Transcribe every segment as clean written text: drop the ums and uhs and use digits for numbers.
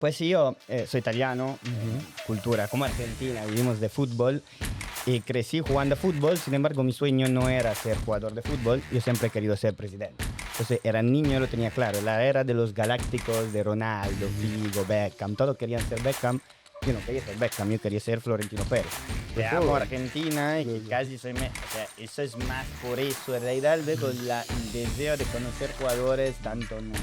Pues sí, yo soy italiano, cultura como Argentina, vivimos de fútbol y crecí jugando a fútbol. Sin embargo, mi sueño no era ser jugador de fútbol, yo siempre he querido ser presidente. Entonces, era niño, lo tenía claro, la era de los galácticos, de Ronaldo, Figo, Beckham, todos querían ser Beckham. Yo no quería ser Beckham, yo quería ser Florentino Pérez. Te amo Argentina y que casi soy... O sea, eso es más por eso, en realidad, luego el deseo de conocer jugadores, tanto no...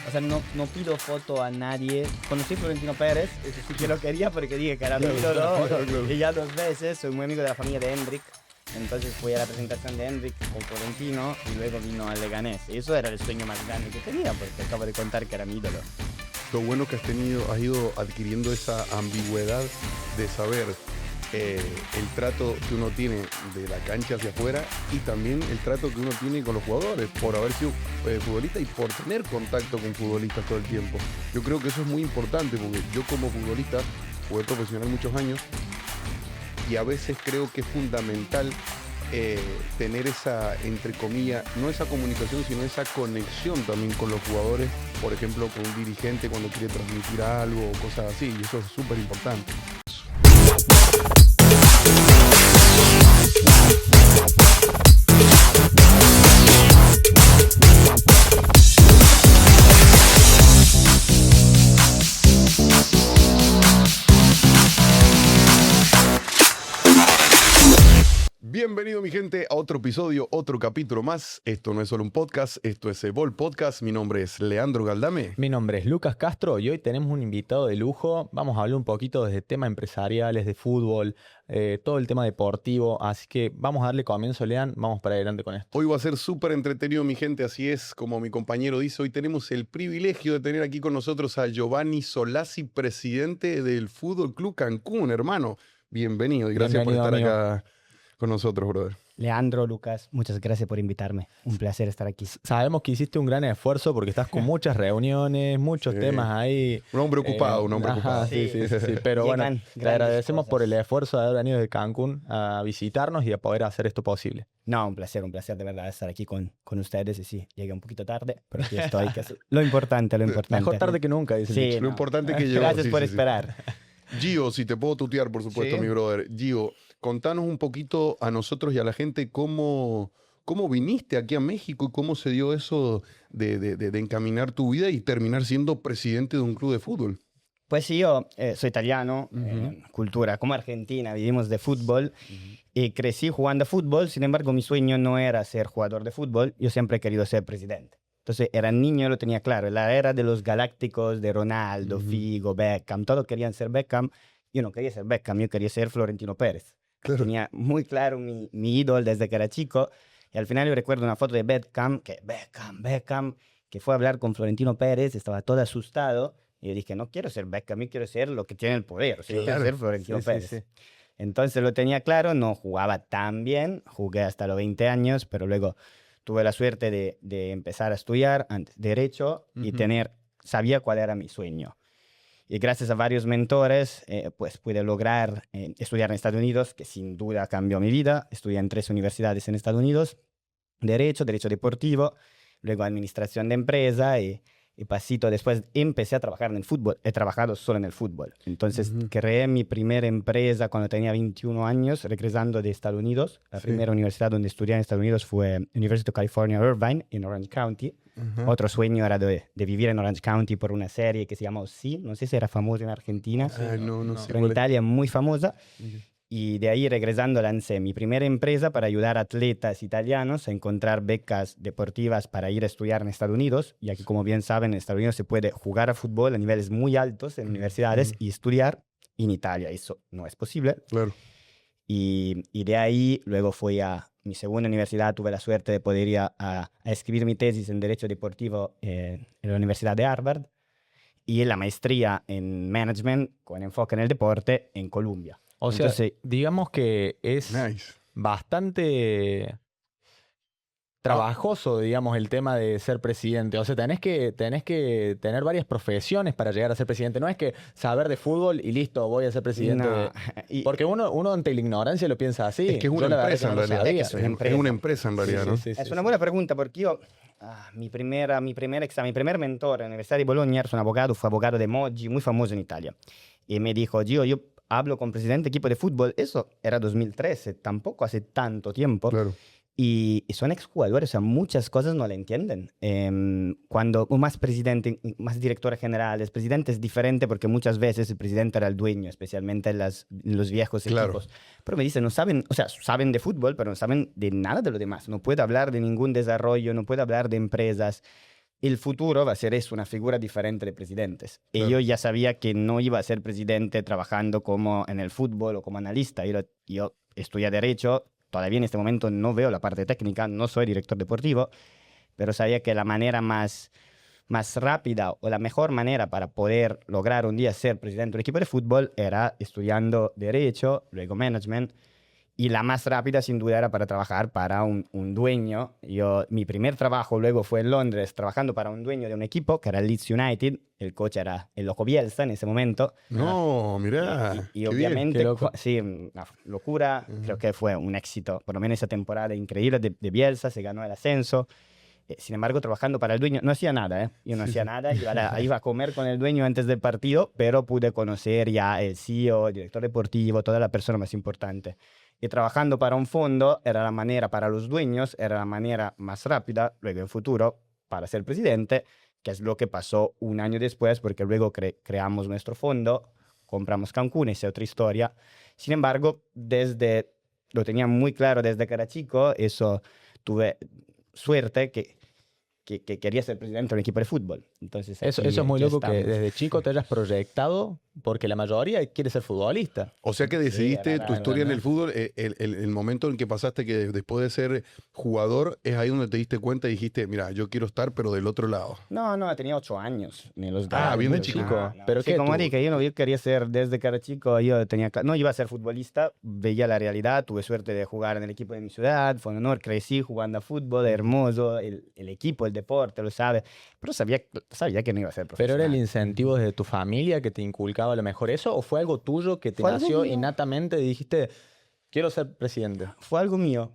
O sea, no pido foto a nadie. Conocí a Florentino Pérez, eso sí que lo quería porque dije que era mi ídolo. Y ya 2 veces, soy muy amigo de la familia de Hendrik. Entonces fui a la presentación de Hendrik con Florentino y luego vino al Leganés. Y eso era el sueño más grande que tenía porque acabo de contar que era mi ídolo. Lo bueno que has ido adquiriendo esa ambigüedad de saber el trato que uno tiene de la cancha hacia afuera y también el trato que uno tiene con los jugadores por haber sido futbolista y por tener contacto con futbolistas todo el tiempo. Yo creo que eso es muy importante porque yo como futbolista jugué profesional muchos años y a veces creo que es fundamental tener esa, entre comillas, no esa comunicación, sino esa conexión también con los jugadores, por ejemplo, con un dirigente cuando quiere transmitir algo o cosas así, y eso es súper importante. Bienvenido mi gente a otro episodio, otro capítulo más. Esto no es solo un podcast, esto es Evol Podcast. Mi nombre es Leandro Galdame. Mi nombre es Lucas Castro y hoy tenemos un invitado de lujo. Vamos a hablar un poquito desde temas empresariales, de fútbol, todo el tema deportivo. Así que vamos a darle comienzo, Lean. Vamos para adelante con esto. Hoy va a ser súper entretenido mi gente, así es como mi compañero dice. Hoy tenemos el privilegio de tener aquí con nosotros a Giovanni Solazzi, presidente del Fútbol Club Cancún, hermano. Bienvenido y gracias por estar acá con nosotros, brother. Leandro, Lucas, muchas gracias por invitarme. Un placer estar aquí. Sabemos que hiciste un gran esfuerzo porque estás con muchas reuniones, muchos temas ahí. Un hombre ocupado, un hombre ocupado. Sí. Pero bueno, te agradecemos por el esfuerzo de haber venido de Cancún a visitarnos y a poder hacer esto posible. No, un placer de verdad estar aquí con ustedes. Y sí, llegué un poquito tarde, pero aquí estoy. Que es lo importante. Mejor tarde que nunca, dice el dicho. Lo importante que llegó. Gracias por esperar. Gio, si te puedo tutear, por supuesto, mi brother. Gio, contanos un poquito a nosotros y a la gente cómo viniste aquí a México y cómo se dio eso de encaminar tu vida y terminar siendo presidente de un club de fútbol. Pues sí, yo soy italiano, cultura como Argentina, vivimos de fútbol y crecí jugando a fútbol. Sin embargo, mi sueño no era ser jugador de fútbol, yo siempre he querido ser presidente. Entonces, era niño, lo tenía claro, la era de los galácticos, de Ronaldo, Figo, Beckham, todos querían ser Beckham. Yo no quería ser Beckham, yo quería ser Florentino Pérez. Claro. Tenía muy claro mi ídolo desde que era chico. Y al final yo recuerdo una foto de Beckham, que fue a hablar con Florentino Pérez, estaba todo asustado. Y yo dije, no quiero ser Beckham, yo quiero ser lo que tiene el poder, o sea, yo quiero ser Florentino Pérez. Sí. Entonces lo tenía claro, no jugaba tan bien, jugué hasta los 20 años, pero luego tuve la suerte de empezar a estudiar antes Derecho y sabía cuál era mi sueño. Y gracias a varios mentores, pues pude lograr estudiar en Estados Unidos, que sin duda cambió mi vida. Estudié en 3 universidades en Estados Unidos, Derecho Deportivo, luego Administración de Empresa y pasito después empecé a trabajar en el fútbol. He trabajado solo en el fútbol. Entonces creé mi primera empresa cuando tenía 21 años, regresando de Estados Unidos. La primera universidad donde estudié en Estados Unidos fue University of California, Irvine, en Orange County. Otro sueño era de vivir en Orange County por una serie que se llama O.C. No sé si era famosa en Argentina, no sé, pero en Italia muy famosa. Y de ahí, regresando, lancé mi primera empresa para ayudar a atletas italianos a encontrar becas deportivas para ir a estudiar en Estados Unidos. Y aquí, como bien saben, en Estados Unidos se puede jugar a fútbol a niveles muy altos en universidades y estudiar en Italia. Eso no es posible. Claro. Y de ahí, luego fui a mi segunda universidad. Tuve la suerte de poder ir a escribir mi tesis en Derecho Deportivo en la Universidad de Harvard y la maestría en Management con enfoque en el deporte en Columbia. O sea, digamos que es bastante trabajoso, digamos, el tema de ser presidente. O sea, tenés que tener varias profesiones para llegar a ser presidente. No es que saber de fútbol y listo, voy a ser presidente. No, Porque uno ante la ignorancia lo piensa así. Es que es Yo una la verdad empresa que en no lo realidad. sabía. Es una empresa. Es una empresa en realidad, ¿no? Es una buena pregunta porque io, mi primer mentor en la Universidad de Bologna era un abogado, fue abogado de Moggi, muy famoso en Italia. Y me dijo, Gio, yo hablo con presidente de equipo de fútbol. Eso era 2013, tampoco hace tanto tiempo. Claro. Y son exjugadores, o sea, muchas cosas no la entienden. Cuando más presidente, más directores generales, presidente es diferente porque muchas veces el presidente era el dueño, especialmente en los viejos Claro. equipos. Pero me dicen, no saben, o sea, saben de fútbol, pero no saben de nada de lo demás. No puede hablar de ningún desarrollo, no puede hablar de empresas. El futuro va a ser eso, una figura diferente de presidentes. Y Claro. yo ya sabía que no iba a ser presidente trabajando como en el fútbol o como analista. Yo estudié Derecho. Todavía en este momento no veo la parte técnica, no soy director deportivo, pero sabía que la manera más rápida o la mejor manera para poder lograr un día ser presidente de un equipo de fútbol era estudiando Derecho, luego Management, y la más rápida sin duda era para trabajar para un dueño. Mi primer trabajo luego fue en Londres, trabajando para un dueño de un equipo, que era el Leeds United. El coach era el Loco Bielsa en ese momento. No, mirá. Y qué obviamente, qué loco. sí, una locura. Creo que fue un éxito, por lo menos esa temporada increíble de Bielsa, se ganó el ascenso. Sin embargo, trabajando para el dueño, no hacía nada, ¿eh? Yo no hacía nada, iba a comer con el dueño antes del partido, pero pude conocer ya el CEO, el director deportivo, toda la persona más importante. Y trabajando para un fondo era la manera para los dueños, era la manera más rápida, luego en futuro, para ser presidente, que es lo que pasó un año después, porque luego creamos nuestro fondo, compramos Cancún, esa es otra historia. Sin embargo, lo tenía muy claro desde que era chico, eso tuve suerte que quería ser presidente de un equipo de fútbol. Entonces, Eso aquí es muy ya loco que estamos. desde chico te hayas proyectado, porque la mayoría quiere ser futbolista. O sea que decidiste era tu historia en raro. el fútbol, el momento en que pasaste que después de ser jugador, es ahí donde te diste cuenta y dijiste, mira, yo quiero estar, pero del otro lado. No, tenía 8 años. Ni los Ah, bien de no, chico. no. ¿Pero Sí, qué como tú? dije, yo quería ser, desde que era chico, no iba a ser futbolista, veía la realidad, tuve suerte de jugar en el equipo de mi ciudad, fue un honor, crecí jugando a fútbol, hermoso, el equipo, el deporte, lo sabe, pero sabía que no iba a ser ¿Pero profesional. era el incentivo desde tu familia que te inculcaba a lo mejor eso? ¿O fue algo tuyo que te Fue algo nació mío. innatamente y dijiste, quiero ser presidente? Fue algo mío.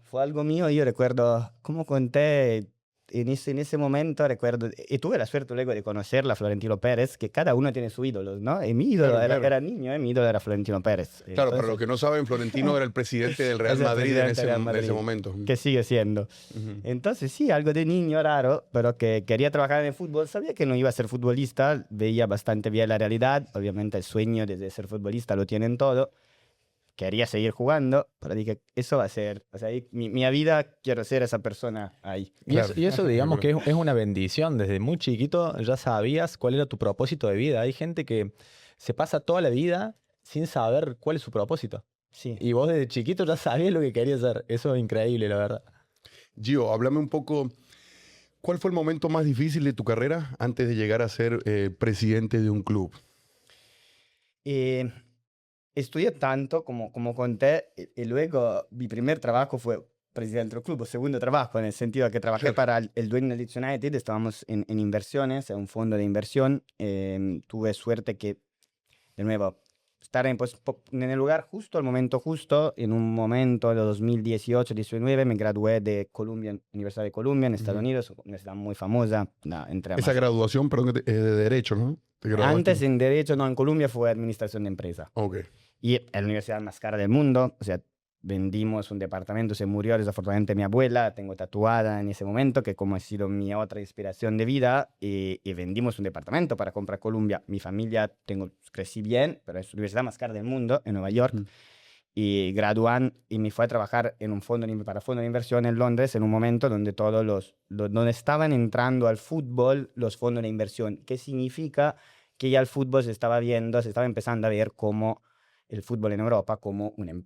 Yo recuerdo, como conté, en ese momento recuerdo, y tuve la suerte luego de conocerla a Florentino Pérez, que cada uno tiene su ídolo, ¿no? Y mi ídolo Claro, claro. era niño, mi ídolo era Florentino Pérez. Claro, para Entonces, los que no saben, Florentino era el presidente del Real Es el Madrid en presidente ese, del Real en ese Madrid. momento. que sigue siendo. Ujú. Entonces sí, algo de niño raro, pero que quería trabajar en el fútbol. Sabía que no iba a ser futbolista, veía bastante bien la realidad. Obviamente el sueño de ser futbolista lo tienen todo. Quería seguir jugando, pero dije, eso va a ser, o sea, mi vida quiero ser esa persona ahí. Claro. Y eso digamos que es una bendición. Desde muy chiquito ya sabías cuál era tu propósito de vida. Hay gente que se pasa toda la vida sin saber cuál es su propósito. Sí. Y vos desde chiquito ya sabías lo que querías hacer. Eso es increíble, la verdad. Gio, háblame un poco, ¿cuál fue el momento más difícil de tu carrera antes de llegar a ser presidente de un club? Estudié tanto como conté, y luego mi primer trabajo fue presidente del club, segundo trabajo, en el sentido de que trabajé para el dueño del Leeds United, estábamos en inversiones, en un fondo de inversión. Tuve suerte que, de nuevo, estar en el lugar justo, al momento justo, en un momento de 2018-19, me gradué de Universidad de Columbia en Estados Unidos, una universidad muy famosa. Entre Esa más. graduación, perdón, de Derecho, ¿no? ¿Te graduaste? Antes en Derecho, no, en Columbia fue Administración de Empresa. Ok. Y es la universidad más cara del mundo, o sea, vendimos un departamento, se murió desafortunadamente mi abuela, tengo tatuada en ese momento, que como ha sido mi otra inspiración de vida, y vendimos un departamento para comprar Columbia. Mi familia, crecí bien, pero es la universidad más cara del mundo, en Nueva York, y gradué y me fui a trabajar en un para fondo de inversión en Londres, en un momento donde donde estaban entrando al fútbol los fondos de inversión, que significa que ya el fútbol se estaba empezando a ver como el fútbol en Europa como un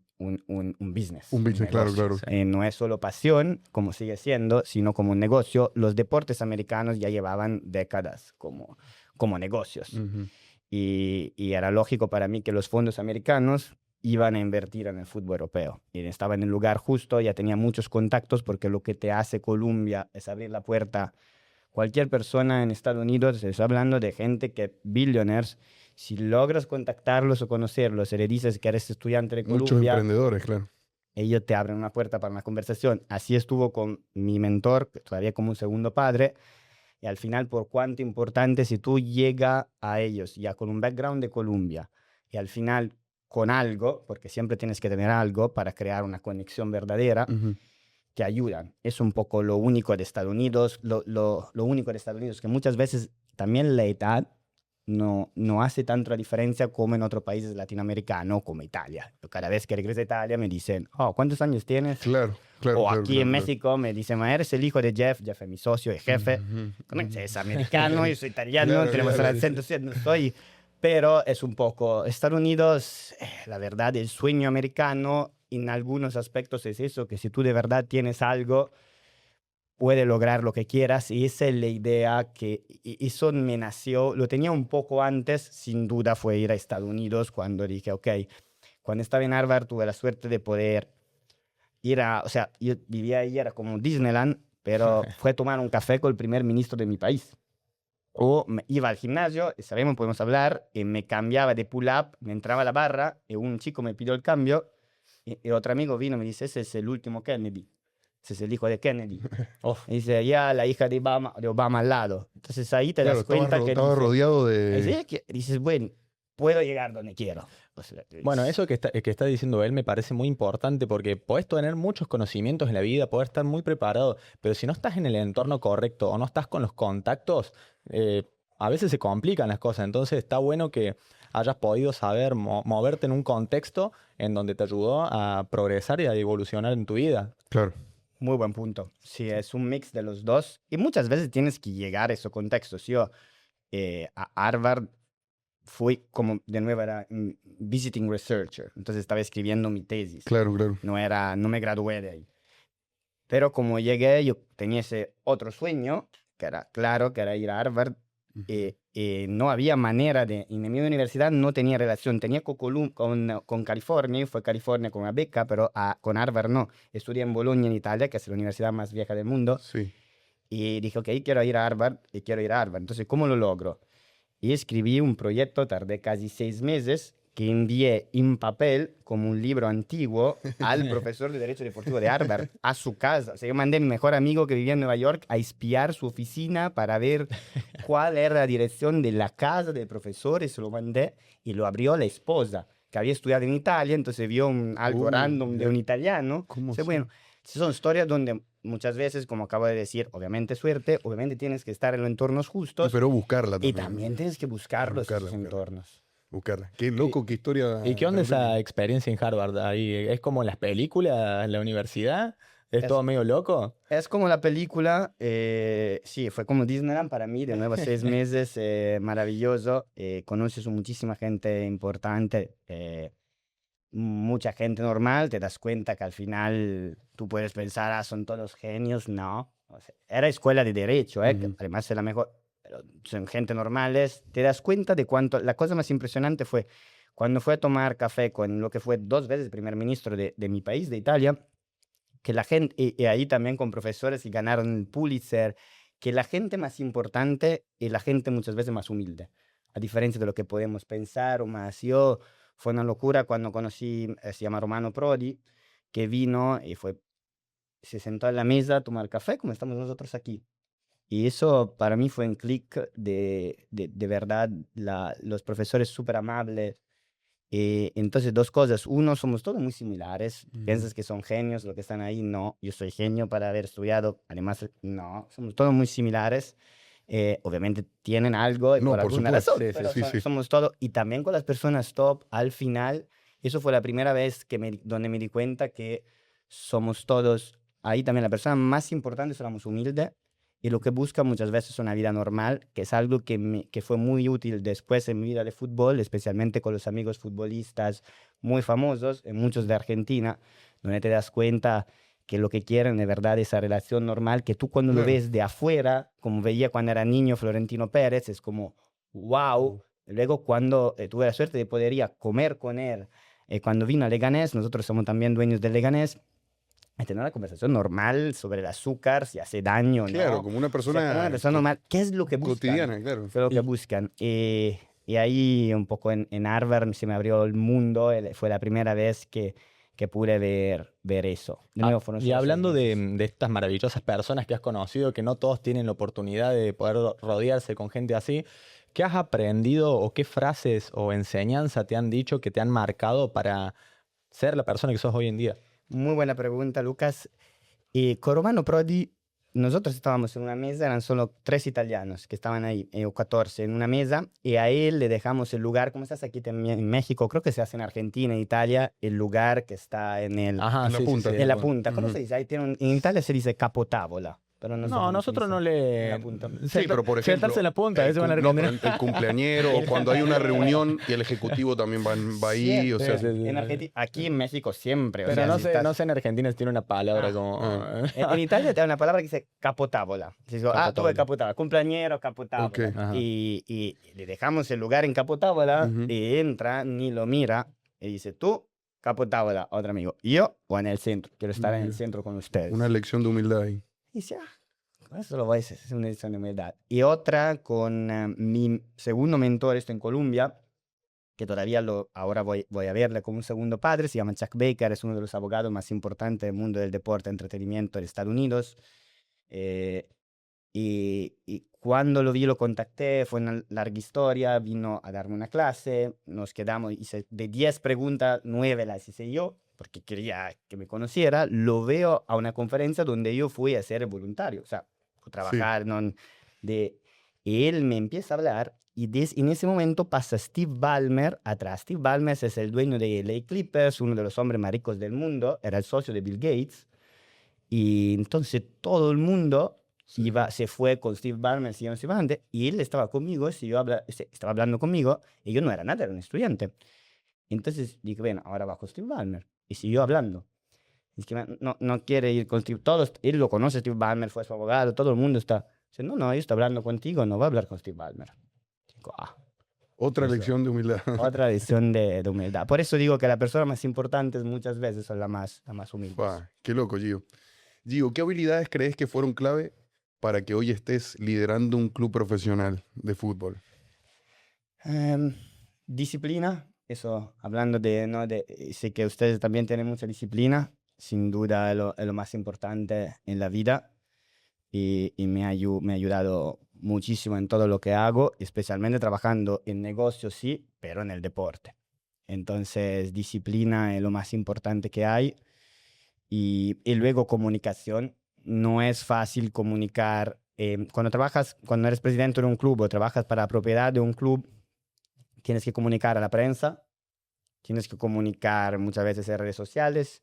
business. Un business, claro, negocio. claro. No es solo pasión, como sigue siendo, sino como un negocio. Los deportes americanos ya llevaban décadas como negocios. Ujú. Y era lógico para mí que los fondos americanos iban a invertir en el fútbol europeo. Y estaba en el lugar justo, ya tenía muchos contactos, porque lo que te hace Colombia es abrir la puerta. Cualquier persona en Estados Unidos, se está hablando de gente que, billionaires, si logras contactarlos o conocerlos y le dices que eres estudiante de Muchos Colombia, emprendedores, claro. ellos te abren una puerta para una conversación. Así estuvo con mi mentor, que todavía como un segundo padre, y al final, por cuánto importante, si tú llegas a ellos ya con un background de Colombia, y al final con algo, porque siempre tienes que tener algo para crear una conexión verdadera, te ayudan. Es un poco lo único de Estados Unidos, lo único de Estados Unidos, que muchas veces también la edad no hace tanto la diferencia como en otros países latinoamericanos, como Italia. Cada vez que regreso a Italia me dicen, oh, ¿cuántos años tienes? Claro, claro. O claro, aquí claro, en claro. México me dicen, "Ma, eres el hijo de Jeff". Jeff es mi socio y jefe. Es americano, yo soy italiano, Claro, tenemos claro, el acento, sí, no soy. Pero es un poco, Estados Unidos, la verdad, el sueño americano en algunos aspectos es eso, que si tú de verdad tienes algo, puedes lograr lo que quieras. Y esa es la idea y eso me nació, lo tenía un poco antes, sin duda fue ir a Estados Unidos cuando dije, ok, cuando estaba en Harvard tuve la suerte de poder o sea, yo vivía ahí, era como Disneyland, pero fue a tomar un café con el primer ministro de mi país. O iba al gimnasio, y sabemos, podemos hablar, y me cambiaba de pull-up, me entraba a la barra, y un chico me pidió el cambio, y otro amigo vino y me dice, ese es el último Kennedy, ese es el hijo de Kennedy. Y dice, ya la hija de Obama al lado. Entonces ahí te Claro, das cuenta que estaba dices, rodeado de... ¿sí? Que dices, bueno, puedo llegar donde quiero. O sea, Bueno, eso que está diciendo él me parece muy importante porque podés tener muchos conocimientos en la vida, podés estar muy preparado, pero si no estás en el entorno correcto o no estás con los contactos, a veces se complican las cosas. Entonces está bueno que hayas podido saber moverte en un contexto en donde te ayudó a progresar y a evolucionar en tu vida. Claro. Muy buen punto. Sí, es un mix de los dos. Y muchas veces tienes que llegar a esos contextos. Yo a Harvard fui como, de nuevo, era visiting researcher. Entonces estaba escribiendo mi tesis. Claro, claro. No me gradué de ahí. Pero como llegué, yo tenía ese otro sueño, que era claro, que era ir a Harvard. No había manera en mi universidad no tenía relación. Tenía con California, fue California con una beca, pero con Harvard no. Estudié en Bologna, en Italia, que es la universidad más vieja del mundo. Sí. Y dije, ok, quiero ir a Harvard y quiero ir a Harvard. Entonces, ¿cómo lo logro? Y escribí un proyecto, tardé casi 6 meses, que envié en papel como un libro antiguo al profesor de Derecho Deportivo de Harvard, a su casa. O sea, yo mandé a mi mejor amigo que vivía en Nueva York a espiar su oficina para ver cuál era la dirección de la casa del profesor, y se lo mandé, y lo abrió la esposa, que había estudiado en Italia, entonces vio algo random de un italiano. ¿Cómo Entonces, sí? bueno, son historias donde muchas veces, como acabo de decir, obviamente suerte, obviamente tienes que estar en los entornos justos, Pero buscarla y también. también tienes que buscarlos, Buscarla, esos buscarla. entornos. Buscarla. Qué loco, qué historia. ¿Y qué onda esa realmente. experiencia en Harvard? Ahí, ¿es como en las películas, en la universidad? ¿Es Es- todo medio loco? Es como la película, sí, fue como Disneyland para mí, de nuevo 6 meses, maravilloso, conoces a muchísima gente importante, mucha gente normal, te das cuenta que al final tú puedes pensar, ah, son todos genios, no. O sea, era escuela de derecho, que Ujú. además es la mejor, pero son gente normales, te das cuenta de cuánto, la cosa más impresionante fue cuando fue a tomar café con lo que fue 2 veces el primer ministro de mi país, de Italia, que la gente, y ahí también con profesores que ganaron el Pulitzer, que la gente más importante y la gente muchas veces más humilde, a diferencia de lo que podemos pensar o más. Fue una locura cuando conocí, se llama Romano Prodi, que vino y se sentó en la mesa a tomar café como estamos nosotros aquí. Y eso para mí fue un clic de verdad, los profesores súper amables. Entonces, 2 cosas. Uno, somos todos muy similares. Piensas que son genios, lo que están ahí, no. Yo soy genio para haber estudiado. Además, no. Somos todos muy similares. Obviamente tienen algo y No, por por alguna supuesto. razón, Sí, sí, pero sí, sí. somos todos. Y también con las personas top, al final, eso fue la primera vez donde me di cuenta que somos todos, ahí también la persona más importante somos humildes, y lo que busca muchas veces es una vida normal, que es algo que fue muy útil después en mi vida de fútbol, especialmente con los amigos futbolistas muy famosos, muchos de Argentina, donde te das cuenta que lo que quieren de verdad es esa relación normal, que tú cuando lo Claro. ves de afuera, como veía cuando era niño Florentino Pérez, es como, wow. Luego cuando tuve la suerte de poder ir a comer con él Cuando vino a Leganés, nosotros somos también dueños de Leganés, y tener una conversación normal sobre el azúcar, si hace daño o no. Claro, como una O sea, persona, como una persona normal, ¿qué es lo que buscan? cotidiana, claro. ¿Qué es lo que buscan? Y ahí un poco en Harvard se me abrió el mundo, fue la primera vez que pude ver eso. De nuevo, fueron Y solo hablando 6 meses. de estas maravillosas personas que has conocido, que no todos tienen la oportunidad de poder rodearse con gente así, ¿qué has aprendido o qué frases o enseñanza te han dicho que te han marcado para ser la persona que sos hoy en día? Muy buena pregunta, Lucas. Con Romano Prodi, nosotros estábamos en una mesa, eran solo 3 italianos que estaban ahí, o 14 en una mesa, y a él le dejamos el lugar, como estás aquí también en México, creo que se hace en Argentina, en Italia, el lugar que está Ajá, En la punta. en la punta. ¿Cómo Ujú. se dice? Ahí tiene en Italia se dice capotávola, pero no sé No, cómo se nosotros dice. no En le... la punta. Sí, pero por ejemplo, Sentarse en la punta, eso van a no, Argentina. el cumpleañero, o cuando hay una reunión y el ejecutivo también va ahí, o sea, Sí, sí, En sí. Argentina, aquí en México siempre. o Pero sea, no si sé, estás- no sé en Argentina si tiene una palabra Ah, como... En Italia te da una palabra que dice capotávola. Digo, tuve Capotávola. capotávola, cumpleañero, capotávola. Ok. Ajá. Y le dejamos el lugar en capotávola Ujú. y entra, ni lo mira y dice, tú, capotávola, otro amigo. Yo, o en el centro, quiero estar en el Mira. centro con ustedes. una lección de humildad ahí. Y dice, eso lo voy a decir, es una lección de humildad. Y otra con mi segundo mentor, esto en Colombia, que todavía ahora voy a verle como un segundo padre, se llama Chuck Baker, es uno de los abogados más importantes del mundo del deporte y entretenimiento de Estados Unidos. Eh, y cuando lo vi, lo contacté, fue una larga historia, vino a darme una clase, nos quedamos, hice de 10 preguntas, 9 las hice yo, porque quería que me conociera, lo veo a una conferencia donde yo fui a ser voluntario, o sea, a trabajar, ¿no? Y él me empieza a hablar y en ese momento pasa Steve Ballmer atrás. Steve Ballmer es el dueño de LA Clippers, uno de los hombres más ricos del mundo, era el socio de Bill Gates. Y entonces todo el mundo se fue con Steve Ballmer, siguiendo Steve Ballmer, y él estaba conmigo, estaba hablando conmigo, y yo no era nada, era un estudiante. Entonces dije, bueno, ahora va con Steve Ballmer. Y siguió hablando. Es que no quiere ir con Steve. Él lo conoce, Steve Ballmer fue su abogado, todo el mundo está. Dice, no, yo estoy hablando contigo, no va a hablar con Steve Ballmer. Digo, Otra Eso. lección de humildad. otra lección de humildad. Por eso digo que las personas más importantes muchas veces son las más humildes. Qué loco, Gio. Gio, ¿qué habilidades crees que fueron clave para que hoy estés liderando un club profesional de fútbol? Disciplina, eso, hablando ¿no? Sé que ustedes también tienen mucha disciplina, sin duda es lo más importante en la vida y me ha ayudado muchísimo en todo lo que hago, especialmente trabajando en negocios, sí, pero en el deporte. Entonces, disciplina es lo más importante que hay y luego comunicación. No es fácil comunicar. Cuando eres presidente de un club o trabajas para la propiedad de un club, tienes que comunicar a la prensa, tienes que comunicar muchas veces en redes sociales,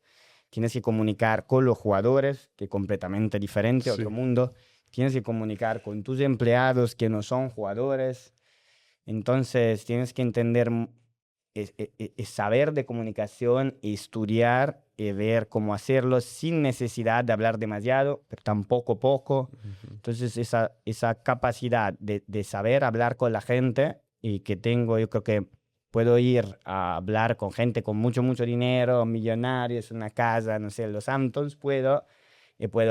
tienes que comunicar con los jugadores, que es completamente diferente, Sí. otro mundo. Tienes que comunicar con tus empleados que no son jugadores. Entonces, tienes que entender, saber de comunicación, estudiar y ver cómo hacerlo sin necesidad de hablar demasiado, pero tampoco poco. Entonces, esa capacidad de saber hablar con la gente y que tengo, yo creo que puedo ir a hablar con gente con mucho dinero, millonarios, una casa, no sé, en Los Hamptons, puedo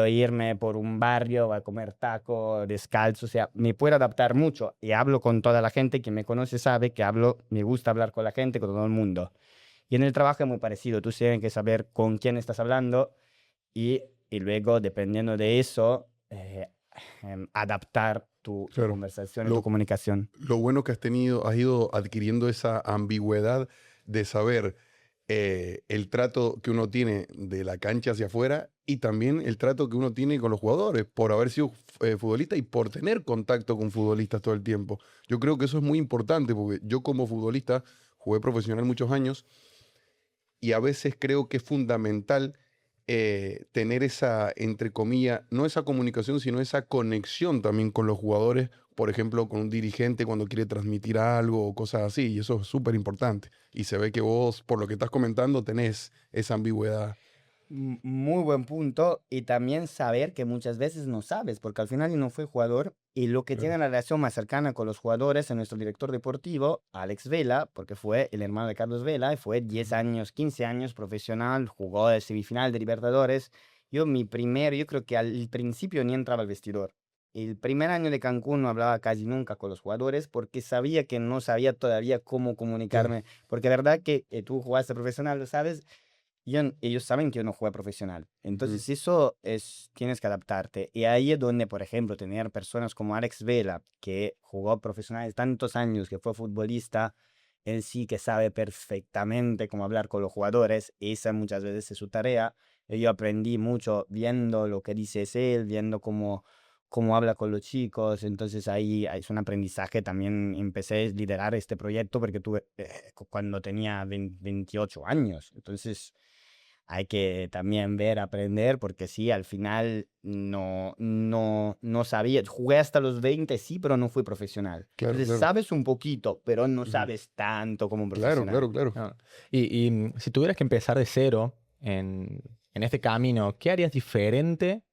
irme por un barrio a comer taco descalzo, o sea, me puedo adaptar mucho y hablo con toda la gente que me conoce, sabe que me gusta hablar con la gente, con todo el mundo. Y en el trabajo es muy parecido, tú tienes que saber con quién estás hablando y luego, dependiendo de eso, adaptar tu Claro. conversación y tu comunicación. Lo bueno que has ido adquiriendo esa ambigüedad de saber el trato que uno tiene de la cancha hacia afuera y también el trato que uno tiene con los jugadores por haber sido futbolista y por tener contacto con futbolistas todo el tiempo. Yo creo que eso es muy importante porque yo como futbolista jugué profesional muchos años y a veces creo que es fundamental tener esa, entre comillas, no esa comunicación, sino esa conexión también con los jugadores, por ejemplo, con un dirigente cuando quiere transmitir algo o cosas así, y eso es súper importante. Y se ve que vos, por lo que estás comentando, tenés esa ambigüedad. Muy buen punto. Y también saber que muchas veces no sabes, porque al final yo no fui jugador y lo que Claro. tiene la relación más cercana con los jugadores es nuestro director deportivo, Alex Vela, porque fue el hermano de Carlos Vela y fue 10 años, 15 años profesional, jugó de semifinal de Libertadores. Yo creo que al principio ni entraba al vestidor. El primer año de Cancún no hablaba casi nunca con los jugadores porque sabía que no sabía todavía cómo Claro. comunicarme. Porque verdad que tú jugaste profesional, lo sabes, ellos saben que yo no juego profesional. Ujú. Entonces eso es, tienes que adaptarte. Y ahí es donde, por ejemplo, tener personas como Alex Vela, que jugó profesional tantos años, que fue futbolista, él sí que sabe perfectamente cómo hablar con los jugadores. Esa muchas veces es su tarea. Y yo aprendí mucho viendo lo que dice él, viendo cómo habla con los chicos. Entonces ahí es un aprendizaje. También empecé a liderar este proyecto porque tuve cuando tenía 28 años. Entonces hay que también ver, aprender, porque sí, al final no sabía. Jugué hasta los 20 sí, pero no fui profesional. Claro, Entonces claro. sabes un poquito, pero no Ujú. sabes tanto como un Claro, claro, profesional. claro. Ah, si tuvieras que empezar de cero en este camino, ¿qué harías diferente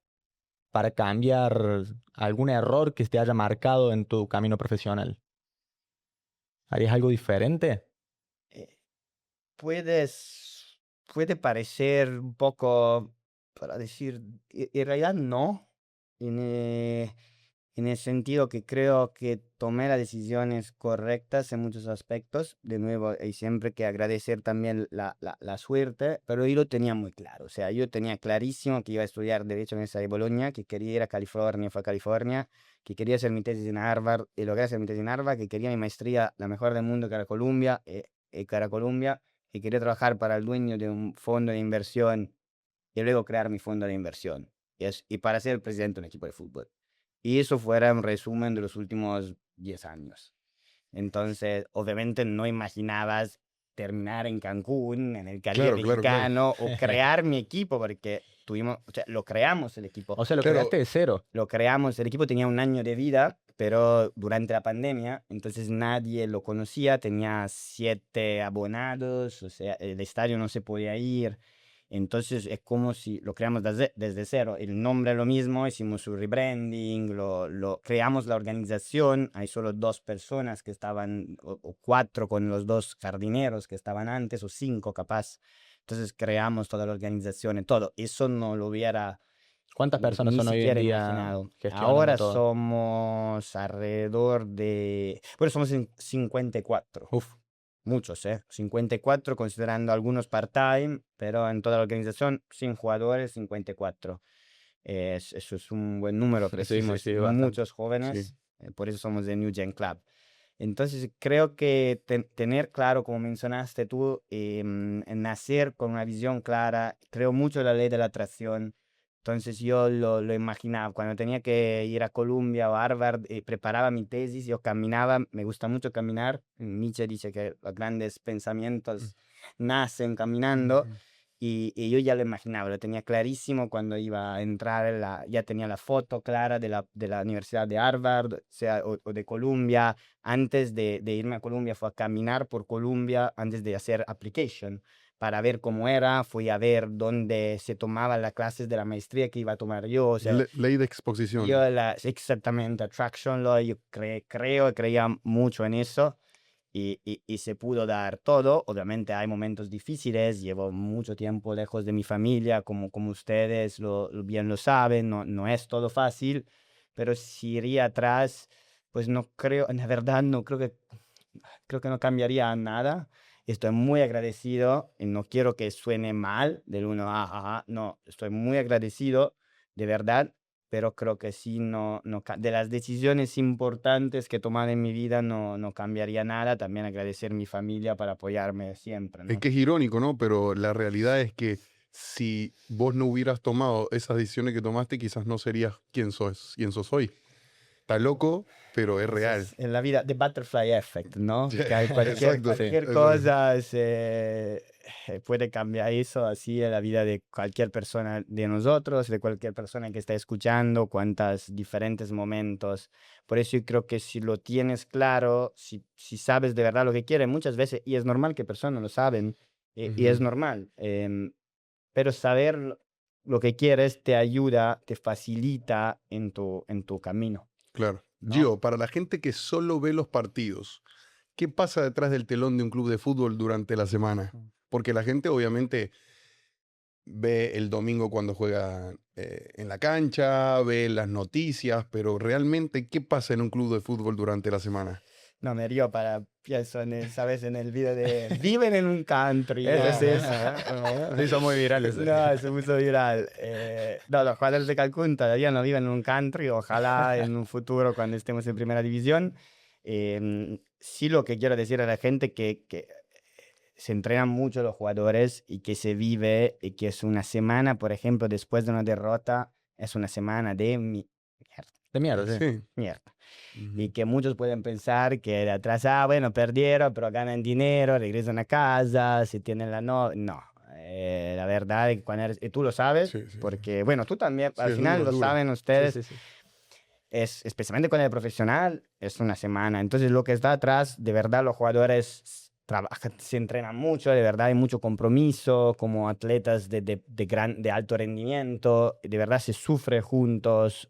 para cambiar algún error que te haya marcado en tu camino profesional? ¿Harías algo diferente? Eh, puede parecer un poco, para decir, en realidad no, en, eh, en el sentido que creo que tomé las decisiones correctas en muchos aspectos. De nuevo, hay siempre que agradecer también la suerte, pero yo lo tenía muy claro. O sea, yo tenía clarísimo que iba a estudiar Derecho en esa de Bolonia, que quería ir a California, fue a California, que quería hacer mi tesis en Harvard, y logré hacer mi tesis en Harvard, que quería mi maestría, la mejor del mundo, que era Columbia, que era Columbia, y quería trabajar para el dueño de un fondo de inversión y luego crear mi fondo de inversión. Y para ser el presidente de un equipo de fútbol. Y eso fuera un resumen de los últimos 10 años. Entonces, obviamente no imaginabas terminar en Cancún, en el Caribe Claro, claro, claro. mexicano, o crear mi equipo, porque tuvimos, o sea, lo creamos el equipo. O sea, lo Claro, creaste de cero. Lo creamos, el equipo tenía un año de vida, pero durante la pandemia, entonces nadie lo conocía, tenía 7 abonados, o sea, el estadio no se podía ir. Entonces es como si lo creamos desde cero. El nombre es lo mismo, hicimos su rebranding, creamos la organización. Hay solo 2 personas que estaban, o 4 con los 2 jardineros que estaban antes, o 5 capaz. Entonces creamos toda la organización y todo. Eso no lo hubiera ¿Cuántas personas ni son hoy en siquiera día imaginado. gestionando Ahora todo? somos alrededor de, bueno, somos 54. Uf, Muchos, ¿eh? 54 considerando algunos part-time, pero en toda la organización, sin jugadores, 54. Eso es un buen número, sí, sí, crecimos sí, bastante. muchos sí. jóvenes, por eso somos de New Gen Club. Entonces, creo que tener claro, como mencionaste tú, nacer con una visión clara, creo mucho en la ley de la atracción. Entonces, yo lo imaginaba. Cuando tenía que ir a Columbia o Harvard, preparaba mi tesis, yo caminaba, me gusta mucho caminar. Nietzsche dice que los grandes Mm, pensamientos nacen caminando. ujú. Y yo ya lo imaginaba, lo tenía clarísimo cuando iba a entrar, ya tenía la foto clara de la Universidad de Harvard, o de Columbia. Antes de irme a Colombia, fue a caminar por Colombia antes de hacer application para ver cómo era. Fui a ver dónde se tomaban las clases de la maestría que iba a tomar yo. O sea, Ley de exposición. exactamente, Attraction Law, yo creía mucho en eso. Y se pudo dar todo. Obviamente hay momentos difíciles, llevo mucho tiempo lejos de mi familia, como ustedes bien lo saben, no es todo fácil, pero si iría atrás, pues no creo, en la verdad no creo que no cambiaría nada. Estoy muy agradecido y no quiero que suene mal del uno, no, estoy muy agradecido, de verdad, pero creo que sí, de las decisiones importantes que he tomado en mi vida no cambiaría nada. También agradecer a mi familia para apoyarme siempre, Es ¿no? que es irónico, ¿no? Pero la realidad es que si vos no hubieras tomado esas decisiones que tomaste, quizás no serías quien sos hoy. Está loco, pero es Eso real. es en la vida, the butterfly effect, ¿no? Que hay Exacto. sí. cualquier Exacto. cosa puede cambiar eso así en la vida de cualquier persona de nosotros, de cualquier persona que está escuchando, cuántos diferentes momentos. Por eso yo creo que si lo tienes claro, si sabes de verdad lo que quieres, muchas veces, y es normal que personas lo saben, y es Ujú. normal. pero saber lo que quieres te ayuda, te facilita en tu camino. Claro. ¿No? Gio, para la gente que solo ve los partidos, ¿qué pasa detrás del telón de un club de fútbol durante la semana? Porque la gente obviamente ve el domingo cuando juega en la cancha, ve las noticias, pero realmente, ¿qué pasa en un club de fútbol durante la semana? No, me río pienso ¿sabes? En el video de viven en un country. Ese ¿no? se hizo muy viral ese. No, se puso viral. No, los jugadores de Cancún todavía no viven en un country. Ojalá en un futuro, cuando estemos en primera división. Sí, lo que quiero decir a la gente que se entrenan mucho los jugadores y que se vive y que es una semana, por ejemplo, después de una derrota, es una semana de mierda. De mierda, sí. Sí. Mierda. Ujú. Y que muchos pueden pensar que de atrás, bueno, perdieron, pero ganan dinero, regresan a casa, si tienen la no. No, la verdad es que cuando eres, y tú lo sabes, Sí, sí, porque, bueno, tú también, Sí, al es final duro, lo duro. saben Sí, ustedes, sí, sí. es, especialmente con el profesional, es una semana. Entonces, lo que está atrás, de verdad, los jugadores trabajan, se entrenan mucho, de verdad, hay mucho compromiso, como atletas de alto rendimiento, de verdad se sufre juntos,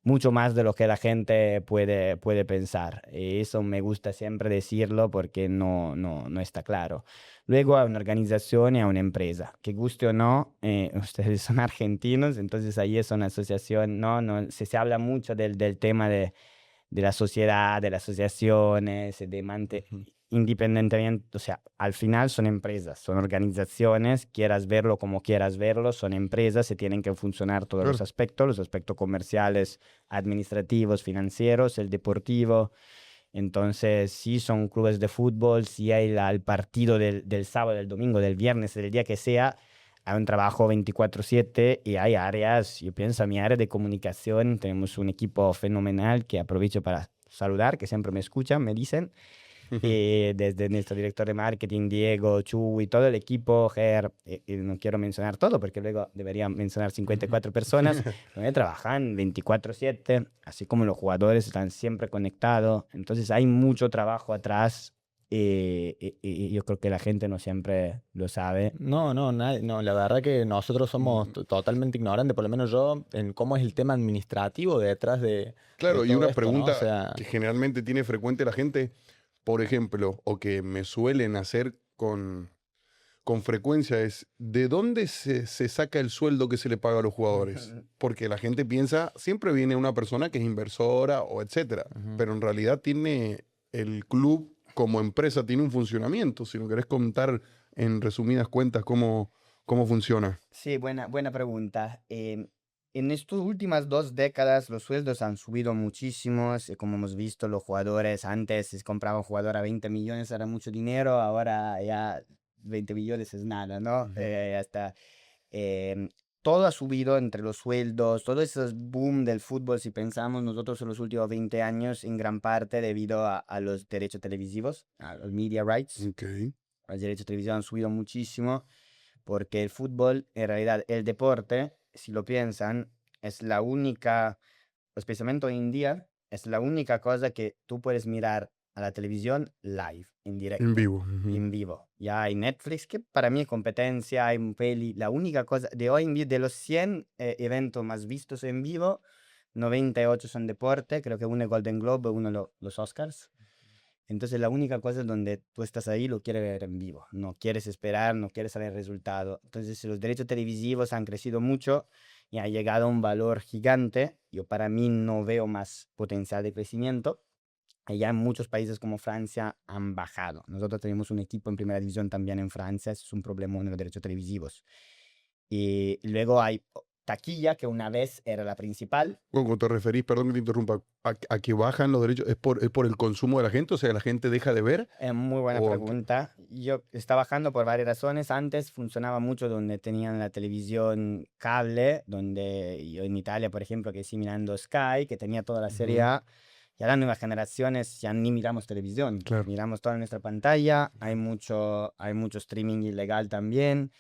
mucho más de lo que la gente puede pensar. Y eso me gusta siempre decirlo porque no está claro. Luego hay una organización y hay una empresa. Que guste o no, ustedes son argentinos, entonces ahí es una asociación, no se habla mucho del tema de la sociedad, de las asociaciones, Ujú. independientemente, o sea, al final son empresas, son organizaciones, quieras verlo como quieras verlo, son empresas, se tienen que funcionar todos Claro. los aspectos comerciales, administrativos, financieros, el deportivo. Entonces, sí son clubes de fútbol, sí hay el partido del sábado, del domingo, del viernes, del día que sea, hay un trabajo 24/7 y hay áreas, yo pienso a mi área de comunicación, tenemos un equipo fenomenal que aprovecho para saludar, que siempre me escuchan, me dicen, desde nuestro director de marketing, Diego, Chu y todo el equipo, Ger, no quiero mencionar todo porque luego debería mencionar 54 personas, donde trabajan 24/7, así como los jugadores están siempre conectados, entonces hay mucho trabajo atrás y yo creo que la gente no siempre lo sabe. No, no, la verdad que nosotros somos totalmente ignorantes, por lo menos yo, en cómo es el tema administrativo detrás de Claro, y todo una esto, ¿no? O pregunta sea, que generalmente tiene frecuente la gente, por ejemplo, o que me suelen hacer con frecuencia es, ¿de dónde se saca el sueldo que se le paga a los jugadores? Porque la gente piensa, siempre viene una persona que es inversora o etcétera, ujú. pero en realidad tiene el club como empresa, tiene un funcionamiento. Si no querés contar en resumidas cuentas cómo funciona. Sí, buena pregunta. En estas últimas 2 décadas los sueldos han subido muchísimo. Como hemos visto, los jugadores antes se compraba un jugador a 20 millones, era mucho dinero, ahora ya 20 millones es nada, ¿no? Ujú. Em, todo ha subido entre los sueldos, todo ese boom del fútbol, si pensamos nosotros en los últimos 20 años, en gran parte debido a los derechos televisivos, a los media rights. Ok. Los derechos televisivos han subido muchísimo porque el fútbol, en realidad, el deporte, si lo piensan, es la única, especialmente hoy en día, es la única cosa que tú puedes mirar a la televisión live, en En directo, vivo. Ujú. en vivo. Ya hay Netflix, que para mí es competencia, hay un peli, la única cosa de hoy en día, de los 100 eventos más vistos en vivo, 98 son deporte, creo que uno es Golden Globe, uno los Oscars. Entonces la única cosa es donde tú estás ahí, lo quieres ver en vivo, no quieres esperar, no quieres saber el resultado. Entonces los derechos televisivos han crecido mucho y ha llegado a un valor gigante. Yo para mí no veo más potencial de crecimiento. Y ya en muchos países como Francia han bajado. Nosotros tenemos un equipo en primera división también en Francia, eso es un problema en los derechos televisivos. Y luego hay taquilla, que una vez era la principal. Cuando te referís, perdón que te interrumpa, a que bajan los derechos, ¿es por el consumo de la gente? O sea, ¿la gente deja de ver? Muy buena ¿O pregunta. Yo está bajando por varias razones. Antes funcionaba mucho donde tenían la televisión cable, donde yo en Italia, por ejemplo, que sí mirando Sky, que tenía toda la Serie Ujú. A. Ya las nuevas generaciones ya ni miramos televisión, Claro. miramos toda nuestra pantalla. Hay mucho streaming ilegal también.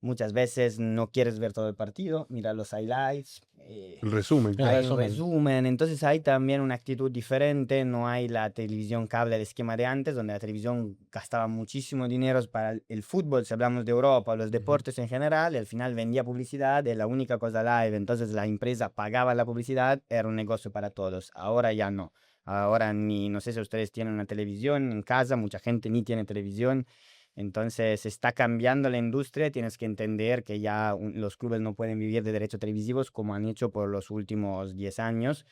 muchas veces no quieres ver todo el partido, mira los highlights. El resumen. Hay un resumen, entonces hay también una actitud diferente, no hay la televisión cable, el esquema de antes, donde la televisión gastaba muchísimo dinero para el fútbol, si hablamos de Europa, los deportes en general, y al final vendía publicidad, es la única cosa live, entonces la empresa pagaba la publicidad, era un negocio para todos, ahora ya no. Ahora ni, no sé si ustedes tienen una televisión en casa, mucha gente ni tiene televisión. Entonces está cambiando la industria, tienes que entender que ya los clubes no pueden vivir de derechos televisivos como han hecho por los últimos 10 años.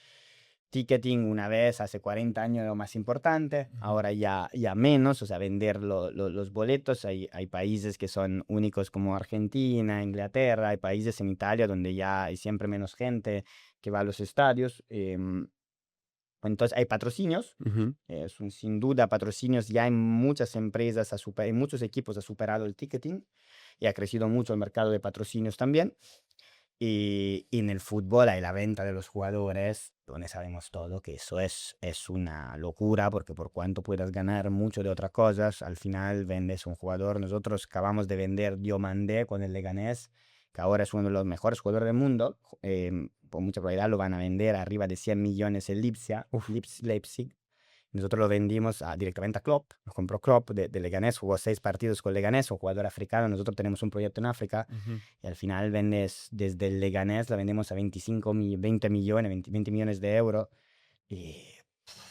Ticketing una vez hace 40 años era lo más importante, ahora ya menos, o sea, vender los boletos. Hay países que son únicos como Argentina, Inglaterra, hay países en Italia donde ya hay siempre menos gente que va a los estadios. Entonces hay patrocinios, sin duda patrocinios, ya en muchas empresas, en muchos equipos ha superado el ticketing y ha crecido mucho el mercado de patrocinios también. Y en el fútbol hay la venta de los jugadores, donde sabemos todo que eso es una locura, porque por cuanto puedas ganar mucho de otras cosas, al final vendes un jugador. Nosotros acabamos de vender Diomandé con el Leganés, que ahora es uno de los mejores jugadores del mundo. Por mucha probabilidad lo van a vender arriba de 100 millones en Leipzig. Nosotros lo vendimos directamente a Klopp, nos compró Klopp de Leganés, jugó 6 partidos con Leganés, un jugador africano. Nosotros tenemos un proyecto en África y al final vendes desde el Leganés, la vendemos a 20 millones de euros y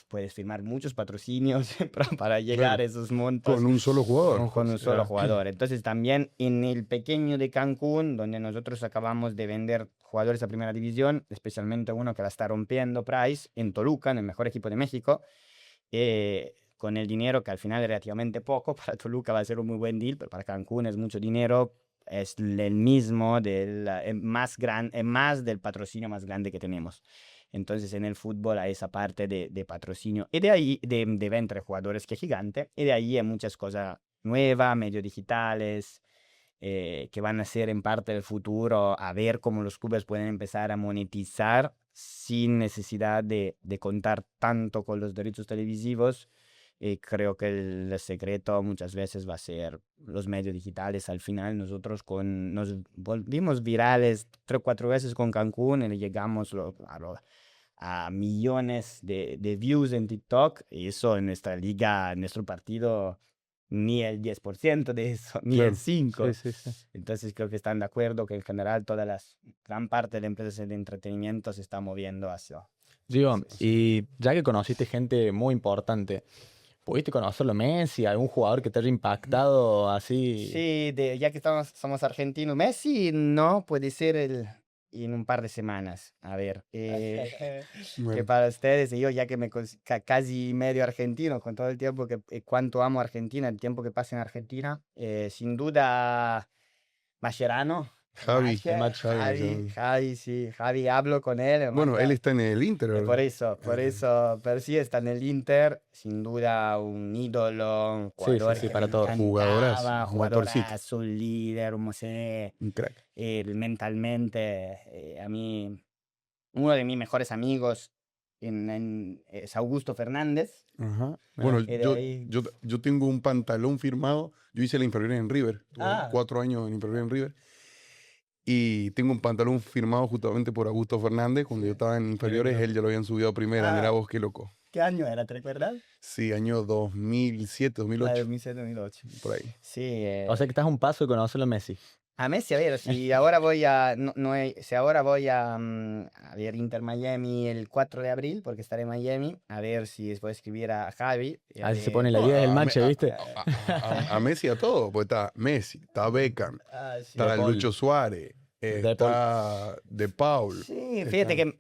puedes firmar muchos patrocinios para llegar a esos montos. Con un solo jugador. Con un solo jugador. Entonces también en el pequeño de Cancún, donde nosotros acabamos de vender jugadores a primera división, especialmente uno que la está rompiendo, Price, en Toluca, en el mejor equipo de México, con el dinero que al final es relativamente poco, para Toluca va a ser un muy buen deal, pero para Cancún es mucho dinero, es el mismo, más del patrocinio más grande que tenemos. Entonces en el fútbol hay esa parte de patrocinio y de ahí de venta de jugadores que es gigante, y de ahí hay muchas cosas nuevas, medios digitales, que van a ser en parte del futuro, a ver cómo los clubes pueden empezar a monetizar sin necesidad de contar tanto con los derechos televisivos. Y creo que el secreto muchas veces va a ser los medios digitales. Al final nosotros nos volvimos virales 3 o 4 veces con Cancún y llegamos a millones de views en TikTok, y eso en nuestra liga, en nuestro partido, ni el 10% de eso, ni el 5%. Sí. Entonces creo que están de acuerdo que en general gran parte de las empresas de entretenimiento se está moviendo hacia... Gio, y ya que conociste gente muy importante, ¿pudiste conocerlo Messi, algún jugador que te haya impactado así? Sí, ya que somos argentinos, Messi no puede ser en un par de semanas. A ver, que para ustedes, y yo ya que casi medio argentino, con todo el tiempo cuánto amo Argentina, el tiempo que pasa en Argentina, sin duda Mascherano. Javi, Javi, hablo con él. Bueno, él está en el Inter. Por eso, pero sí está en el Inter, sin duda un ídolo, un jugador sí, para todos. Jugadorazo, un líder, un crack. Mentalmente, a mí, uno de mis mejores amigos es Augusto Fernández. Ajá. Bueno, yo tengo un pantalón firmado, yo hice la inferior en River, tuve 4 años en inferior en River. Y tengo un pantalón firmado justamente por Augusto Fernández. Cuando yo estaba en inferiores, él ya lo habían subido a primera. Mira vos, qué loco. ¿Qué año era? ¿Te recuerdas? Sí, año 2007, 2008. 2007, 2008. Por ahí. Sí. O sea que estás a un paso de conocerlo a Messi. A Messi, a ver, si ahora voy a... si ahora voy a ver Inter Miami el 4 de abril, porque estaré en Miami, a ver si puedo escribir a Javi. A ver si se pone la idea del match, ¿viste? A Messi a todo, pues está Messi, está Beckham, está Lucho Suárez, está De Paul. Sí, fíjate que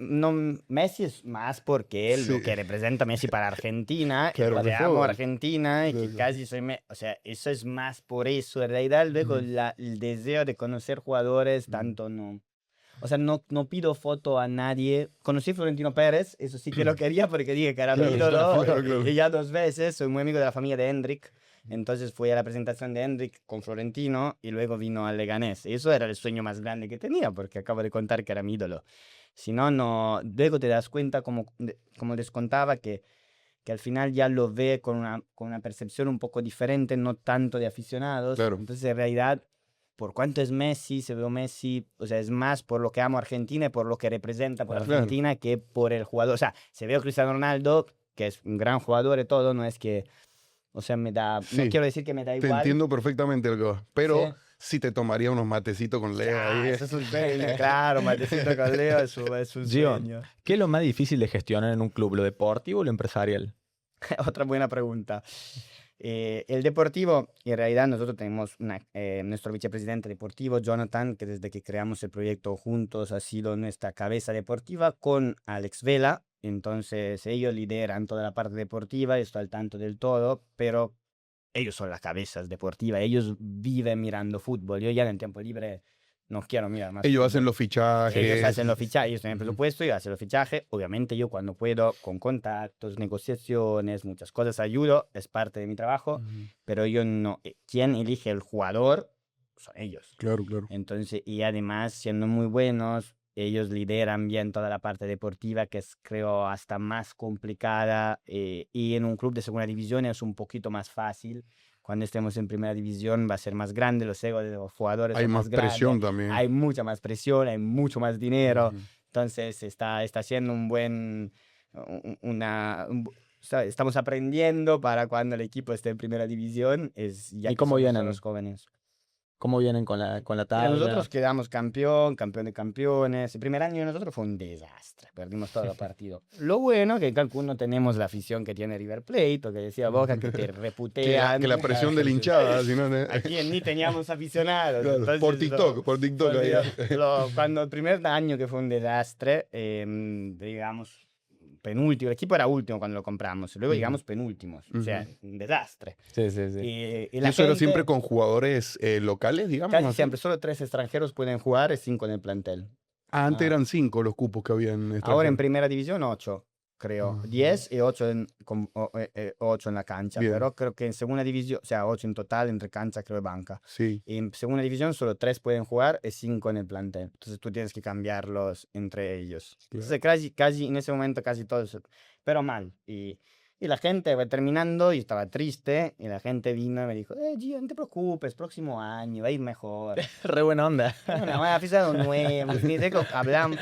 Messi es más porque él, lo que representa Messi para Argentina, claro, que amo Argentina y que casi soy... O sea, eso es más por eso. En realidad, luego el deseo de conocer jugadores, tanto no... O sea, no pido foto a nadie. Conocí a Florentino Pérez, eso sí que lo quería porque dije que era mi ídolo. Claro. Y ya 2 veces, soy muy amigo de la familia de Hendrik. Entonces fui a la presentación de Hendrik con Florentino y luego vino al Leganés. Y eso era el sueño más grande que tenía, porque acabo de contar que era mi ídolo. Si no, luego te das cuenta, como les contaba, que al final ya lo ve con una percepción un poco diferente, no tanto de aficionados. Claro. Entonces, en realidad, por cuánto es Messi, se veo Messi, o sea, es más por lo que amo a Argentina y por lo que representa por Claro. Argentina que por el jugador. O sea, se veo Cristiano Ronaldo, que es un gran jugador y todo, no es que, o sea, me da, no Sí. quiero decir que me da Te igual. entiendo perfectamente lo que vas. Pero Sí. sí te tomaría unos matecitos con Leo ahí. Eso es un sueño, claro, matecito con Leo es un Gio, sueño. ¿qué es lo más difícil de gestionar en un club, lo deportivo o lo empresarial? Otra buena pregunta. El deportivo, en realidad nosotros tenemos nuestro vicepresidente deportivo, Jonathan, que desde que creamos el proyecto juntos ha sido nuestra cabeza deportiva con Alex Vela. Entonces ellos lideran toda la parte deportiva, yo estoy al tanto del todo, pero ellos son las cabezas deportivas, ellos viven mirando fútbol. Yo ya en el tiempo libre no quiero mirar más Ellos fútbol. hacen los fichajes. Ellos hacen los fichajes, ellos tienen Ujú. presupuesto, ellos hacen los fichajes. Obviamente yo cuando puedo, con contactos, negociaciones, muchas cosas, ayudo, es parte de mi trabajo, Ujú. pero yo no, quien elige el jugador son ellos. Claro, claro. Entonces, y además, siendo muy buenos, ellos lideran bien toda la parte deportiva, que es, creo, hasta más complicada, y en un club de segunda división es un poquito más fácil. Cuando estemos en primera división va a ser más grande, los egos de los jugadores Hay son más más grandes, presión también. hay mucha más presión, hay mucho más dinero. Ujú. Entonces está siendo un buen, o sea, estamos aprendiendo para cuando el equipo esté en primera división, ya ¿Y que cómo somos vienen? los jóvenes. ¿Cómo vienen con la Mira, tabla? nosotros quedamos campeón de campeones. El primer año de nosotros fue un desastre. Perdimos todos los partidos. Lo bueno que en Cancún no tenemos la afición que tiene River Plate, o que decía Boca, que te reputean. Que la presión de la hinchada, si no. Aquí ni teníamos aficionados. Claro, entonces por TikTok, por TikTok. por allá. cuando el primer año que fue un desastre, digamos, penúltimo, el equipo era último cuando lo compramos, luego Ujú. llegamos penúltimos, o sea, un desastre. Sí, sí, sí. Y ¿Y la eso era gente- siempre con jugadores locales, digamos? Casi así? siempre, solo 3 extranjeros pueden jugar y 5 en el plantel. Ah, antes Ah. eran 5 los cupos que había en Ahora en extranjeros. primera división 8, creo. Ah. 10 y 8 en la cancha. Bien. Pero creo que en segunda división, o sea, 8 en total entre cancha creo y banca. Sí. Y en segunda división solo 3 pueden jugar y 5 en el plantel. Entonces tú tienes que cambiarlos entre ellos. Claro. Entonces casi en ese momento casi todos, pero mal. Y la gente va terminando y estaba triste y la gente vino y me dijo, Gio, no te preocupes, próximo año va a ir mejor. Re buena onda. Una buena aficionado nuevo, ni de qué hablamos.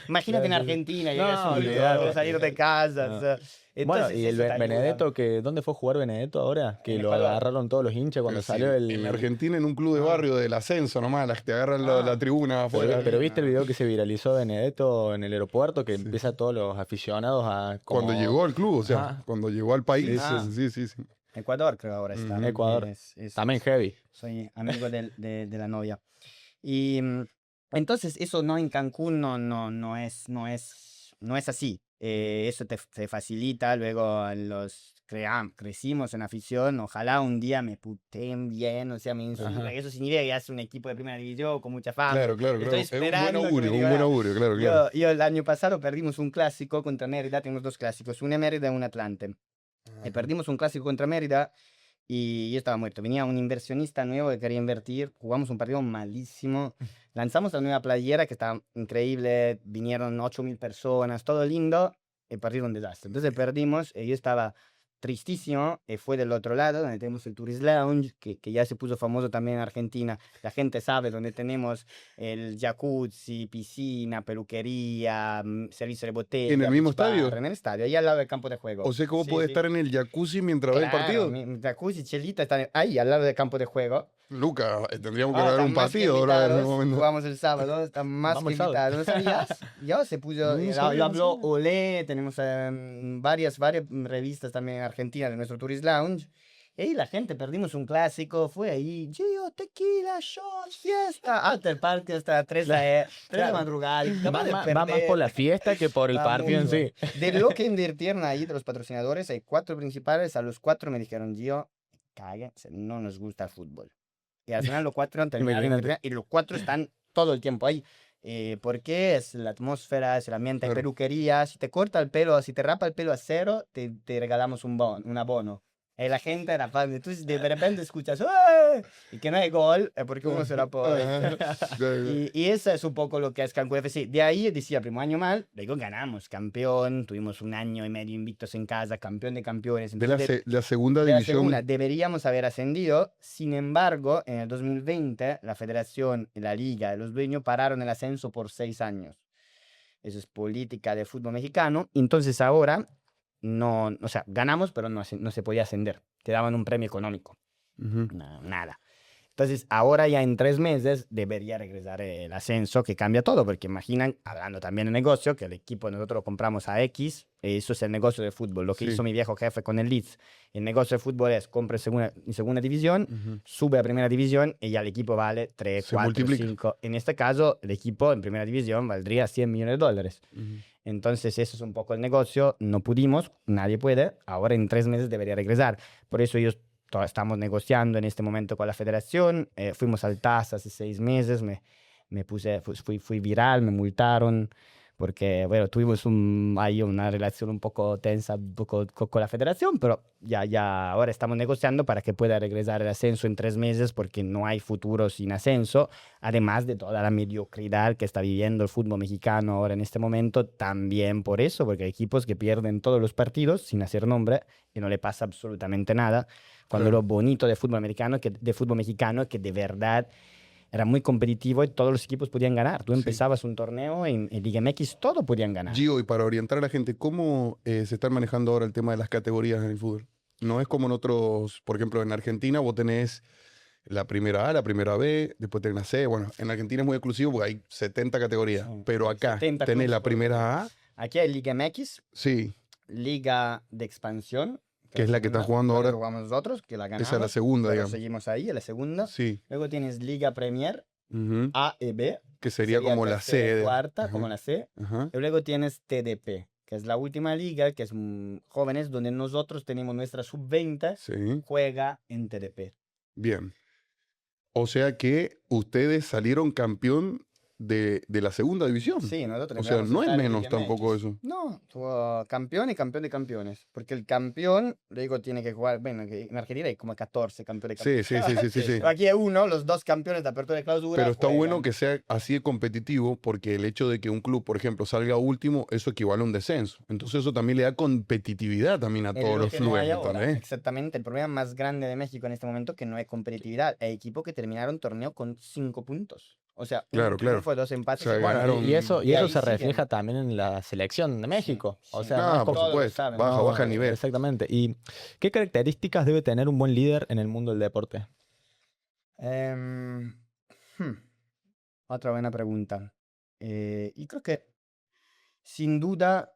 Imagínate en Claro, sí. Argentina, No, llegas olvidate. a salir de casa. No. o sea, Bueno, entonces y el eso te ayuda. Benedetto, ¿dónde fue a jugar Benedetto ahora? Que En lo Ecuador. agarraron todos los hinchas cuando Sí, salió el... En Argentina, en un club de barrio del ascenso nomás, las que te agarran la tribuna afuera. Pero viste el video que se viralizó de Benedetto en el aeropuerto, que Sí. empieza a todos los aficionados a... Cuando llegó al club, o sea, Ajá. cuando llegó al país. Sí. Sí, sí. Ecuador creo ahora está. ¿no? Ecuador. También heavy. Soy amigo de la novia. Y entonces eso no en Cancún no es así. Eso te facilita, luego crecimos en afición, ojalá un día me puteen bien, o sea, me insulten. Ajá. Eso significa que es un equipo de primera división con mucha fama. Claro, claro, claro. Estoy Es un buen esperando que augurio, me un digan, buen augurio, claro, claro. Yo el año pasado perdimos un clásico contra Mérida, tenemos 2 clásicos, un Mérida y un Atlante. Y perdimos un clásico contra Mérida y yo estaba muerto. Venía un inversionista nuevo que quería invertir, jugamos un partido malísimo, lanzamos la nueva playera que estaba increíble, vinieron 8.000 personas, todo lindo, y partido un desastre. Entonces perdimos y yo estaba tristísimo, y fue del otro lado, donde tenemos el Tourist Lounge, que ya se puso famoso también en Argentina. La gente sabe, donde tenemos el jacuzzi, piscina, peluquería, servicio de botella. ¿En el mismo beach bar, estadio? En el estadio, ahí al lado del campo de juego. O sea que vos Sí, podés sí. estar en el jacuzzi mientras ves el partido. Mi jacuzzi, chelita, están ahí al lado del campo de juego. Lucas, tendríamos que Ah, ver están un más que partido ahora en un invitados. momento. Jugamos el sábado, están más Vamos que el sábado. invitados. ¿No sabías? Ya se puso, No sabía, lo no habló sabía. Olé, tenemos varias revistas también en Argentina de nuestro Tourist Lounge. Y la gente, perdimos un clásico, fue ahí, Gio, tequila, shots, fiesta. After party hasta 3 de Claro. madrugada. Va, Capaz de va más perder. por la fiesta que por el Va partido en mucho. sí. De lo que invirtieron ahí de los patrocinadores, hay 4 principales, a los 4 me dijeron, Gio, cague, no nos gusta el fútbol. Y al final los 4 han terminado de Imagínate. invertir, y los 4 están todo el tiempo ahí. Porque es la atmósfera, es el ambiente, hay Claro. peluquería. Si te corta el pelo, si te rapa el pelo a cero, te regalamos un abono. Y la gente era fan. Entonces, de repente escuchas ¡eh! Y que no hay gol, es porque uno se la pone. Y eso es un poco lo que es Cancún FC. De ahí decía, primo año mal, luego ganamos, campeón, tuvimos un año y medio invictos en casa, campeón de campeones. De la, Entonces, la segunda de la división. segunda deberíamos haber ascendido. Sin embargo, en el 2020, la federación y la liga de los dueños pararon el ascenso por 6 años. Eso es política de fútbol mexicano. Entonces ahora, no, o sea, ganamos, pero no se podía ascender. Te daban un premio económico. Ujú. Nada. Entonces, ahora ya en 3 meses debería regresar el ascenso, que cambia todo, porque imaginan, hablando también de negocio, que el equipo nosotros lo compramos a X, eso es el negocio de fútbol. Lo que Sí. hizo mi viejo jefe con el Leeds, el negocio de fútbol es compra en segunda división, Ujú. sube a primera división y ya el equipo vale 3, Se 4, multiplica. 5. En este caso, el equipo en primera división valdría $100 millones. Ujú. Entonces, eso es un poco el negocio. No pudimos, nadie puede. Ahora en 3 meses debería regresar. Por eso ellos estamos negociando en este momento con la federación. Fuimos al TAS hace 6 meses. Me puse, fui viral, me multaron. Porque, bueno, tuvimos ahí una relación un poco tensa con la federación, pero ya ahora estamos negociando para que pueda regresar el ascenso en 3 meses, porque no hay futuro sin ascenso, además de toda la mediocridad que está viviendo el fútbol mexicano ahora en este momento, también por eso, porque hay equipos que pierden todos los partidos sin hacer nombre y no le pasa absolutamente nada, cuando Claro. lo bonito de fútbol americano, de fútbol mexicano es que de verdad era muy competitivo y todos los equipos podían ganar. Tú Sí. empezabas un torneo en Liga MX, todos podían ganar. Gio, y para orientar a la gente, ¿cómo se están manejando ahora el tema de las categorías en el fútbol? No es como en otros, por ejemplo, en Argentina vos tenés la primera A, la primera B, después tenés la C. Bueno, en Argentina es muy exclusivo porque hay 70 categorías, Sí, pero acá 70 tenés clubes la por primera A, Aquí hay Liga MX, sí, Liga de Expansión, que es la que están jugando la ahora. que jugamos nosotros, que la ganamos. Esa es la segunda, pero digamos. seguimos ahí, en la segunda. Sí, Luego tienes Liga Premier, ujú, A y B. que sería como la C. tercera y de- cuarta, ajá, como la C. ajá, Y luego tienes TDP, que es la última liga, que es jóvenes, donde nosotros tenemos nuestra sub-20, sí, juega en TDP. bien. O sea que ustedes salieron campeón de la segunda división. Sí, nosotros O sea, logramos no es estar en menos Liga tampoco MX. eso. No, tuvo campeón y campeón de campeones. Porque el campeón, luego tiene que jugar, bueno, que en Argentina hay como 14 campeones de Sí, campeones. sí, sí, sí, sí, sí. Aquí hay uno, los 2 campeones de apertura y clausura. Pero está bueno juegan. que sea así de competitivo porque el hecho de que un club, por ejemplo, salga último, eso equivale a un descenso. Entonces eso también le da competitividad también a Es todos lo los que no hay clubes, ahora. ¿entendés? Exactamente, el problema más grande de México en este momento que no hay competitividad. Hay equipos que terminaron torneo con 5 puntos. O sea, Claro, un claro. triunfo, 2 empates. O sea, y cuatro. ganaron- Y eso, Y ahí se siguen. refleja también en la selección de México. Sí, O sí. sea, Ah, no es por como- todos lo supuesto. saben, Baja, ¿no? baja el nivel. Exactamente. ¿Y qué características debe tener un buen líder en el mundo del deporte? Em, hmm, Otra buena pregunta. Y creo que sin duda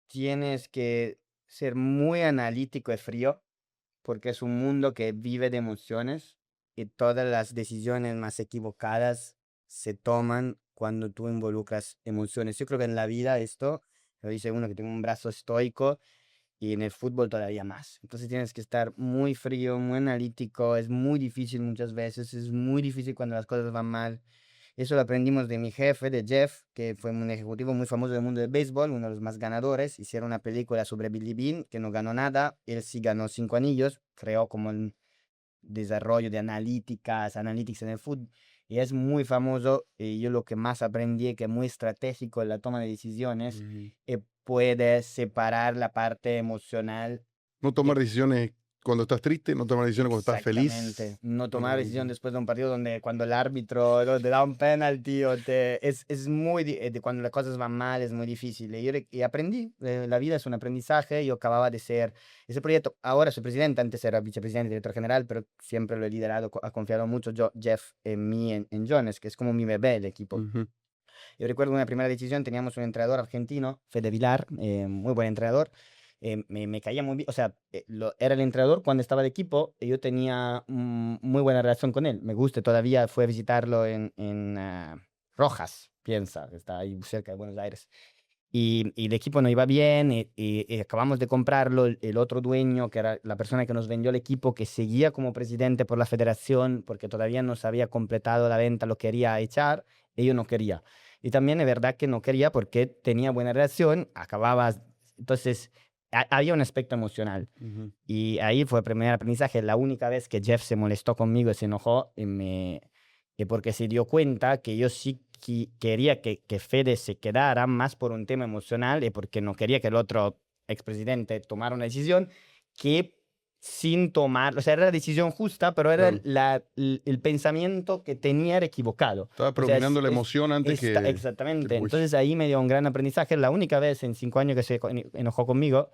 tienes que ser muy analítico y frío, porque es un mundo que vive de emociones y todas las decisiones más equivocadas se toman cuando tú involucras emociones. Yo creo que en la vida esto, lo dice uno que tiene un brazo estoico, y en el fútbol todavía más. Entonces tienes que estar muy frío, muy analítico, es muy difícil muchas veces, es muy difícil cuando las cosas van mal. Eso lo aprendimos de mi jefe, de Jeff, que fue un ejecutivo muy famoso del mundo del béisbol, uno de los más ganadores. Hicieron una película sobre Billy Bean, que no ganó nada, él sí ganó 5 anillos, creó como el desarrollo de analytics en el fútbol, y es muy famoso. Y yo lo que más aprendí es que es muy estratégico en la toma de decisiones, Ujú. puede separar la parte emocional. No tomar decisiones cuando estás triste, no tomar decisiones cuando estás feliz. Exactamente. No tomar tomar decisión decisiones. después de un partido donde cuando el árbitro te da un penalti es muy cuando las cosas van mal es muy difícil. Y aprendí, la vida es un aprendizaje. Yo acababa de ser ese proyecto, ahora soy presidente, antes era vicepresidente, director general, pero siempre lo he liderado, ha confiado mucho Jeff en mí, en Jones, que es como mi bebé el equipo. Ujú. Yo recuerdo una primera decisión, teníamos un entrenador argentino, Fede Vilar, muy buen entrenador. Me caía muy bien, o sea, era el entrenador cuando estaba de equipo y yo tenía muy buena relación con él. Me gusta todavía, fue a visitarlo en Rojas, piensa, que está ahí cerca de Buenos Aires. Y el equipo no iba bien y acabamos de comprarlo. El otro dueño, que era la persona que nos vendió el equipo, que seguía como presidente por la federación porque todavía no se había completado la venta, lo quería echar y yo no quería. Y también es verdad que no quería porque tenía buena relación, acababa, entonces había un aspecto emocional. Y ahí fue el primer aprendizaje. La única vez que Jeff se molestó conmigo y se enojó, y porque se dio cuenta que yo sí quería que Fede se quedara más por un tema emocional y porque no quería que el otro expresidente tomara una decisión que sin tomar, o sea, era la decisión justa, pero era el pensamiento que tenía era equivocado. Estaba predominando la emoción antes que... Exactamente. Entonces ahí me dio un gran aprendizaje. La única vez en 5 años que se enojó conmigo,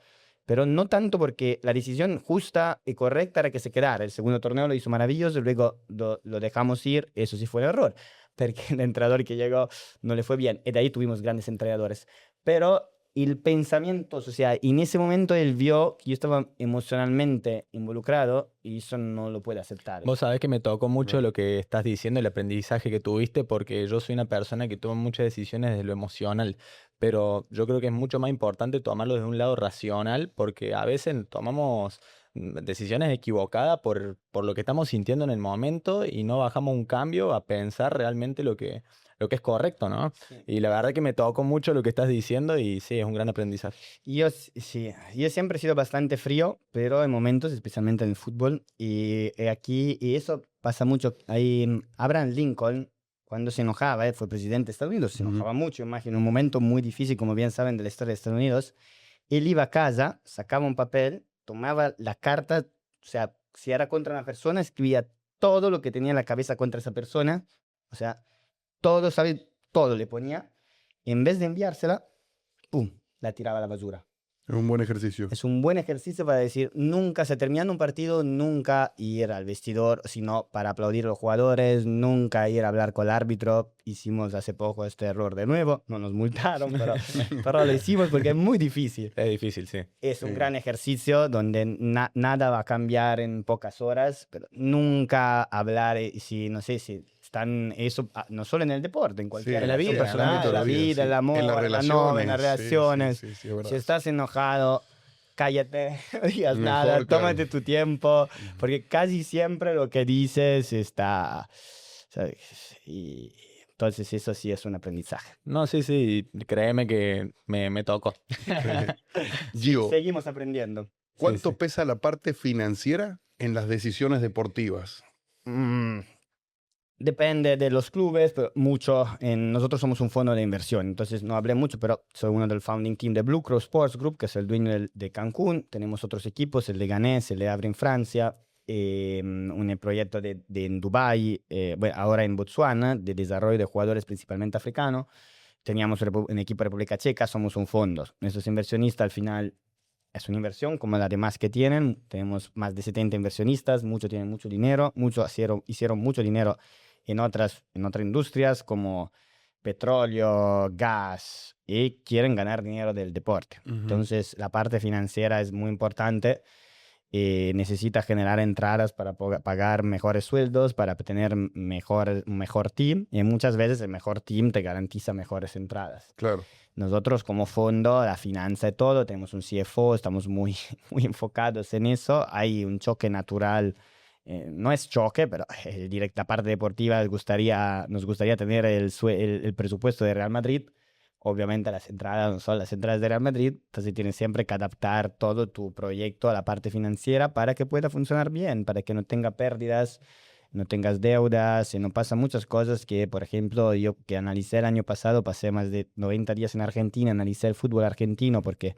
pero no tanto porque la decisión justa y correcta era que se quedara. El segundo torneo lo hizo maravilloso, luego lo dejamos ir, eso sí fue un error, porque el entrenador que llegó no le fue bien. Y de ahí tuvimos grandes entrenadores. Pero el pensamiento, o sea, en ese momento él vio que yo estaba emocionalmente involucrado y eso no lo puede aceptar. Vos sabés que me tocó mucho lo que estás diciendo, el aprendizaje que tuviste, porque yo soy una persona que toma muchas decisiones desde lo emocional, pero yo creo que es mucho más importante tomarlo desde un lado racional, porque a veces tomamos decisiones equivocadas por lo que estamos sintiendo en el momento y no bajamos un cambio a pensar realmente lo que es correcto, ¿no? Sí. Y la verdad que me tocó mucho lo que estás diciendo y sí, es un gran aprendizaje. Yo siempre he sido bastante frío, pero en momentos, especialmente en el fútbol, y aquí, y eso pasa mucho. Ahí, Abraham Lincoln, cuando se enojaba, fue presidente de Estados Unidos, se enojaba mucho, imagino, un momento muy difícil, como bien saben, de la historia de Estados Unidos. Él iba a casa, sacaba un papel, tomaba la carta, o sea, si era contra una persona, escribía todo lo que tenía en la cabeza contra esa persona, o sea, todo, ¿sabes? Todo le ponía. En vez de enviársela, ¡pum!, la tiraba a la basura. Es un buen ejercicio. Es un buen ejercicio para decir, nunca, se terminando un partido, nunca ir al vestidor, sino para aplaudir a los jugadores, nunca ir a hablar con el árbitro. Hicimos hace poco este error de nuevo, no nos multaron, pero lo hicimos porque es muy difícil. Es difícil, sí. Es un gran ejercicio donde nada va a cambiar en pocas horas, pero nunca hablar, si no sé si están eso, no solo en el deporte, en cualquier en la vida, en la vida, el amor, en las en las relaciones. Sí, es verdad. Si estás enojado, cállate, no digas Mejor, nada, claro. tómate tu tiempo, porque casi siempre lo que dices está, ¿sabes? Y entonces eso sí es un aprendizaje. No, sí, créeme que me tocó. Gio, Seguimos aprendiendo. ¿cuánto sí. pesa la parte financiera en las decisiones deportivas? Depende de los clubes, pero mucho. Nosotros somos un fondo de inversión, entonces no hablé mucho, pero soy uno del founding team de Blue Cross Sports Group, que es el dueño de Cancún. Tenemos otros equipos, el de Ganés, el de Abre en Francia, un proyecto en Dubái, bueno, ahora en Botswana, de desarrollo de jugadores principalmente africanos. Teníamos un equipo de República Checa, somos un fondo. Nuestros inversionistas al final es una inversión como la demás que tienen. Tenemos más de 70 inversionistas, muchos tienen mucho dinero, muchos hicieron mucho dinero en otras industrias como petróleo, gas, y quieren ganar dinero del deporte. Entonces, la parte financiera es muy importante. Necesita generar entradas para pagar mejores sueldos, para tener un mejor team, y muchas veces el mejor team te garantiza mejores entradas. Claro. Nosotros como fondo, la finanza y todo, tenemos un CFO, estamos muy enfocados en eso. Hay un choque natural. No es choque, pero la parte deportiva nos gustaría tener el presupuesto de Real Madrid. Obviamente las entradas no son las entradas de Real Madrid, entonces tienes siempre que adaptar todo tu proyecto a la parte financiera para que pueda funcionar bien, para que no tenga pérdidas, no tengas deudas, y no pasan muchas cosas que, por ejemplo, yo que analicé el año pasado, pasé más de 90 días en Argentina, analicé el fútbol argentino porque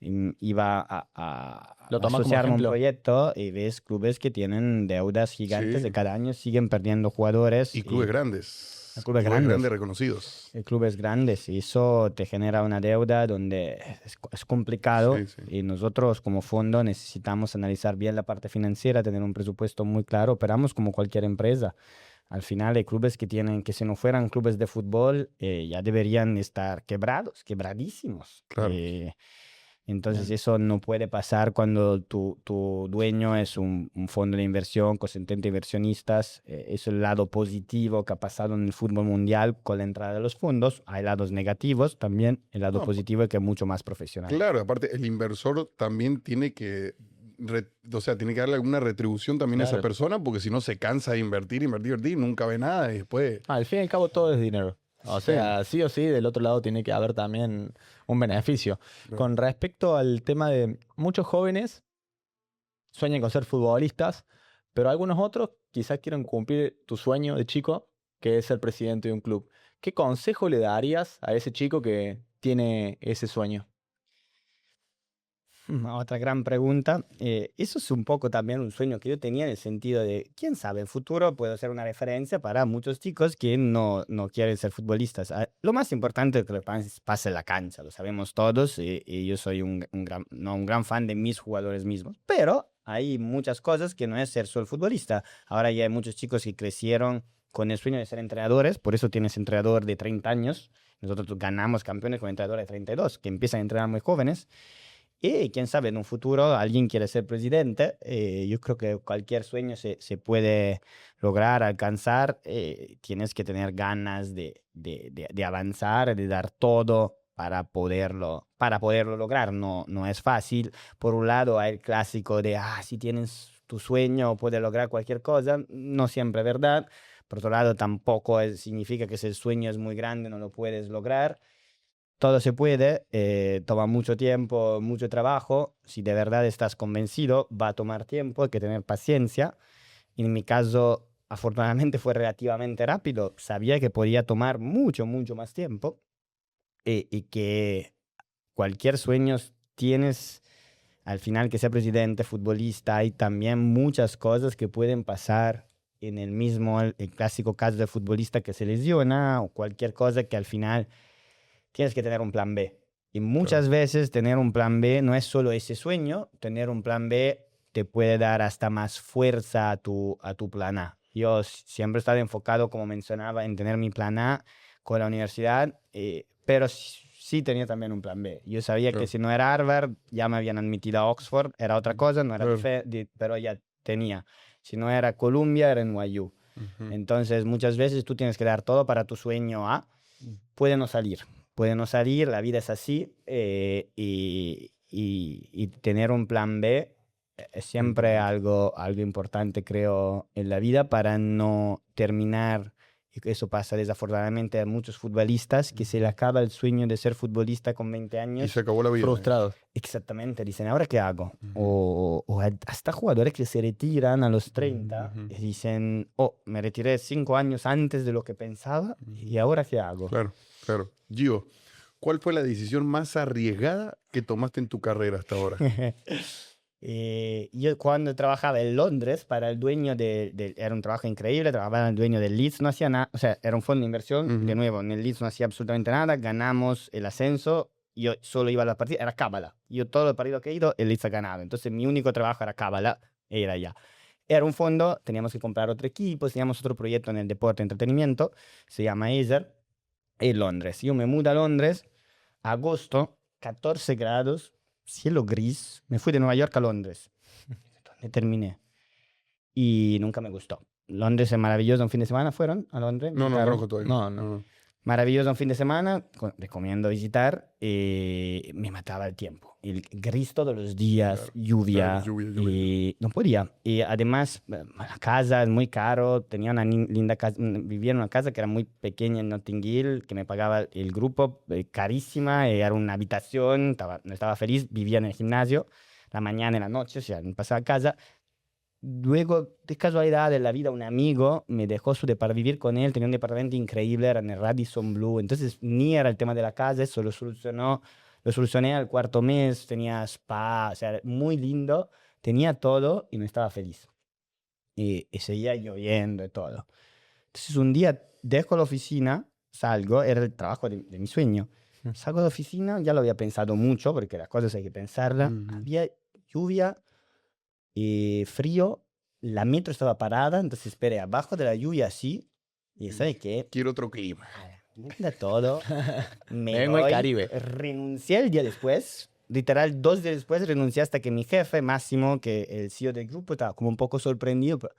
iba a asociarme a un proyecto y ves clubes que tienen deudas gigantes de cada año, siguen perdiendo jugadores. Y clubes grandes. Clubes grandes reconocidos. Clubes grandes, y eso te genera una deuda donde es complicado. Sí. Y nosotros como fondo necesitamos analizar bien la parte financiera, tener un presupuesto muy claro. Operamos como cualquier empresa. Al final hay clubes que si no fueran clubes de fútbol, ya deberían estar quebradísimos. Claro. Entonces eso no puede pasar cuando tu dueño es un fondo de inversión con 70 inversionistas. Es el lado positivo que ha pasado en el fútbol mundial con la entrada de los fondos. Hay lados negativos también. El lado positivo es que es mucho más profesional. Claro, aparte el inversor también tiene que, tiene que darle alguna retribución también a esa persona, porque si no se cansa de invertir, nunca ve nada y después... Al fin y al cabo todo es dinero. O sea, sí o sí, del otro lado tiene que haber también un beneficio. Claro. Con respecto al tema de muchos jóvenes sueñan con ser futbolistas, pero algunos otros quizás quieren cumplir tu sueño de chico, que es ser presidente de un club. ¿Qué consejo le darías a ese chico que tiene ese sueño? Otra gran pregunta. Eso es un poco también un sueño que yo tenía en el sentido de, quién sabe, en futuro puedo ser una referencia para muchos chicos que no quieren ser futbolistas. Lo más importante es que lo pase en la cancha, lo sabemos todos, y yo soy no un gran fan de mis jugadores mismos, pero hay muchas cosas que no es ser solo futbolista. Ahora ya hay muchos chicos que crecieron con el sueño de ser entrenadores, por eso tienes entrenador de 30 años. Nosotros ganamos campeones con entrenadores de 32 que empiezan a entrenar muy jóvenes. Y quién sabe, en un futuro alguien quiere ser presidente. Yo creo que cualquier sueño se puede lograr, alcanzar. Tienes que tener ganas de avanzar, de dar todo para poderlo lograr. No es fácil. Por un lado hay el clásico de, si tienes tu sueño puedes lograr cualquier cosa. No siempre es verdad. Por otro lado, tampoco significa que si el sueño es muy grande no lo puedes lograr. Todo se puede, toma mucho tiempo, mucho trabajo. Si de verdad estás convencido, va a tomar tiempo, hay que tener paciencia. En mi caso, afortunadamente fue relativamente rápido. Sabía que podía tomar mucho, mucho más tiempo y que cualquier sueño tienes, al final que sea presidente, futbolista, hay también muchas cosas que pueden pasar en el clásico caso del futbolista que se lesiona o cualquier cosa que al final tienes que tener un plan B. Y muchas veces tener un plan B no es solo ese sueño, tener un plan B te puede dar hasta más fuerza a tu plan A. Yo siempre he estado enfocado, como mencionaba, en tener mi plan A con la universidad, pero sí tenía también un plan B. Yo sabía que si no era Harvard, ya me habían admitido a Oxford, era otra cosa, no era pero ya tenía. Si no era Columbia, era NYU. Entonces, muchas veces tú tienes que dar todo para tu sueño A. Puede no salir, la vida es así, y tener un plan B es siempre algo importante, creo, en la vida para no terminar, y eso pasa desafortunadamente a muchos futbolistas, que se le acaba el sueño de ser futbolista con 20 años. Y se acabó la vida. Frustrados. Exactamente, dicen, ¿ahora qué hago? O hasta jugadores que se retiran a los 30 y dicen, me retiré 5 años antes de lo que pensaba, ¿y ahora qué hago? Claro, claro. Gio, ¿cuál fue la decisión más arriesgada que tomaste en tu carrera hasta ahora? Yo cuando trabajaba en Londres para el dueño era un trabajo increíble, trabajaba en el dueño del Leeds, no hacía nada, o sea, era un fondo de inversión, de nuevo, en el Leeds no hacía absolutamente nada, ganamos el ascenso, yo solo iba a las partidas, era cábala, yo todos los partidos que he ido, el Leeds ha ganado, entonces mi único trabajo era cábala, e ir allá. Era un fondo, teníamos que comprar otro equipo, teníamos otro proyecto en el deporte y entretenimiento, se llama Acer, en Londres. Yo me mudé a Londres, agosto, 14 grados, cielo gris. Me fui de Nueva York a Londres, donde terminé. Y nunca me gustó. Londres es maravilloso. Un fin de semana fueron a Londres. No conozco todavía. No. Maravilloso un fin de semana. Recomiendo visitar. Me mataba el tiempo. El gris todos los días, Claro, lluvia. claro, lluvia. Y no podía. Y además, la casa es muy caro. Tenía una linda casa. Vivía en una casa que era muy pequeña en Notting Hill, que me pagaba el grupo, carísima. Era una habitación. Estaba feliz. Vivía en el gimnasio. La mañana y la noche, o sea, me pasaba a casa. Luego, de casualidad de la vida, un amigo me dejó para vivir con él. Tenía un departamento increíble, era en el Radisson Blu. Entonces, ni era el tema de la casa, eso lo solucioné al cuarto mes. Tenía spa, o sea, muy lindo. Tenía todo y no estaba feliz. Y seguía lloviendo y todo. Entonces, un día dejo la oficina, salgo, era el trabajo de mi sueño. Salgo de la oficina, ya lo había pensado mucho, porque las cosas hay que pensarlas. Había lluvia y frío, la metro estaba parada, entonces esperé abajo de la lluvia así, y ¿sabes qué? Quiero otro clima. Mira todo, me Vengo al voy, Caribe. renuncié el día después, literal 2 días después renuncié hasta que mi jefe, Máximo, que el CEO del grupo, estaba como un poco sorprendido, pero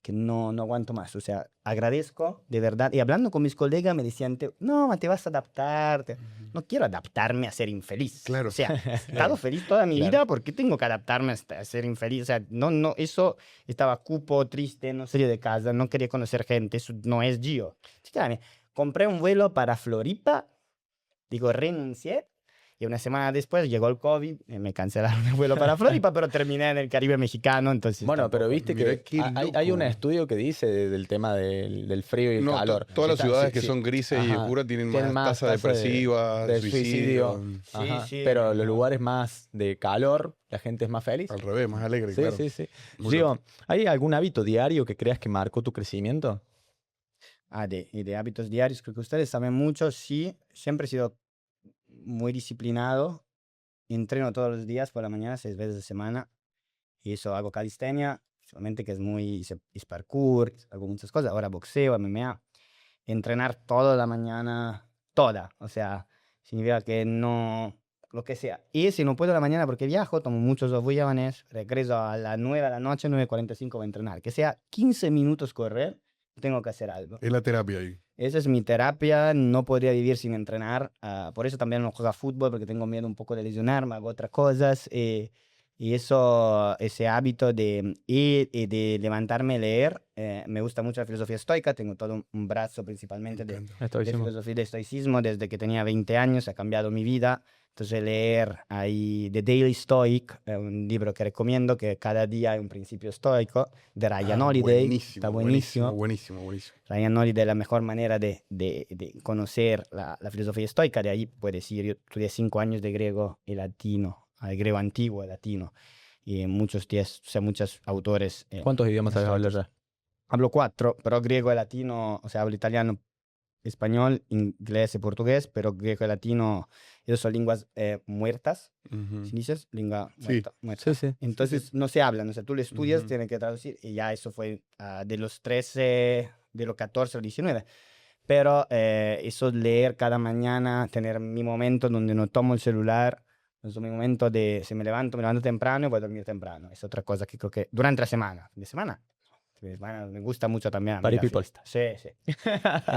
que no aguanto más, o sea, agradezco, de verdad, y hablando con mis colegas me decían, no, te vas a adaptar, no quiero adaptarme a ser infeliz, Claro. o sea, he estado feliz toda mi vida, ¿por qué tengo que adaptarme a ser infeliz? O sea, no, eso estaba cupo, triste, no salía de casa, no quería conocer gente, eso no es Gio. compré un vuelo para Floripa, digo, renuncié. Y una semana después llegó el COVID, me cancelaron el vuelo para Floripa, pero terminé en el Caribe mexicano, entonces... Bueno, pero viste Mirá que qué hay un loco. estudio que dice del tema del frío y el No, calor. todas las Está- ciudades sí, que sí. son grises y Ajá. oscuras tienen Tienen más más tasa tasa depresiva, de suicidio. Ajá. Sí, Pero los no. lugares más de calor, la gente es más feliz. Al revés, más alegre, Sí, claro. sí, sí. Muy Digo, loco. ¿hay algún hábito diario que creas que marcó tu crecimiento? De hábitos diarios, creo que ustedes saben mucho, sí, siempre he sido muy disciplinado, entreno todos los días por la mañana, 6 veces a semana, y eso hago calistenia, solamente que es parkour, hago muchas cosas, ahora boxeo, MMA, entrenar toda la mañana, toda, o sea, significa que no, lo que sea. Y si no puedo a la mañana porque viajo, tomo muchos aviones, regreso a las 9 de la noche, 9:45 voy a entrenar, que sea 15 minutos correr, tengo que hacer algo. Es la terapia ahí. Esa es mi terapia, no podría vivir sin entrenar, por eso también no juego fútbol, porque tengo miedo un poco de lesionarme, hago otras cosas, y eso, ese hábito de ir y de levantarme a leer, me gusta mucho la filosofía estoica, tengo todo un brazo principalmente Me de, encanta. Estoicismo. filosofía de estoicismo desde que tenía 20 años, ha cambiado mi vida. Entonces leer ahí The Daily Stoic, un libro que recomiendo, que cada día hay un principio estoico, de Ryan Holiday, está buenísimo. Buenísimo, buenísimo. Ryan Holiday es la mejor manera de conocer la filosofía estoica, de ahí puedes ir, yo estudié 5 años de griego y latino, el griego antiguo y latino, y muchos autores. ¿Cuántos idiomas sabes hablar ya? Hablo 4, pero griego y latino, o sea, hablo italiano, español, inglés y portugués, pero griego y latino, esas son lenguas muertas, Ujú. ¿sí dices? Lengua Sí. muerta, muerta. Sí, sí. Entonces no se hablan, o sea, tú lo estudias, Ujú. tienes que traducir, y ya eso fue de los 13, de los 14 a los 19. Pero eso leer cada mañana, tener mi momento donde no tomo el celular, es mi momento de, si me levanto temprano y voy a dormir temprano. Es otra cosa que creo que durante la semana, de semana. Me gusta mucho también a mí Party la people. fiesta. Sí, sí.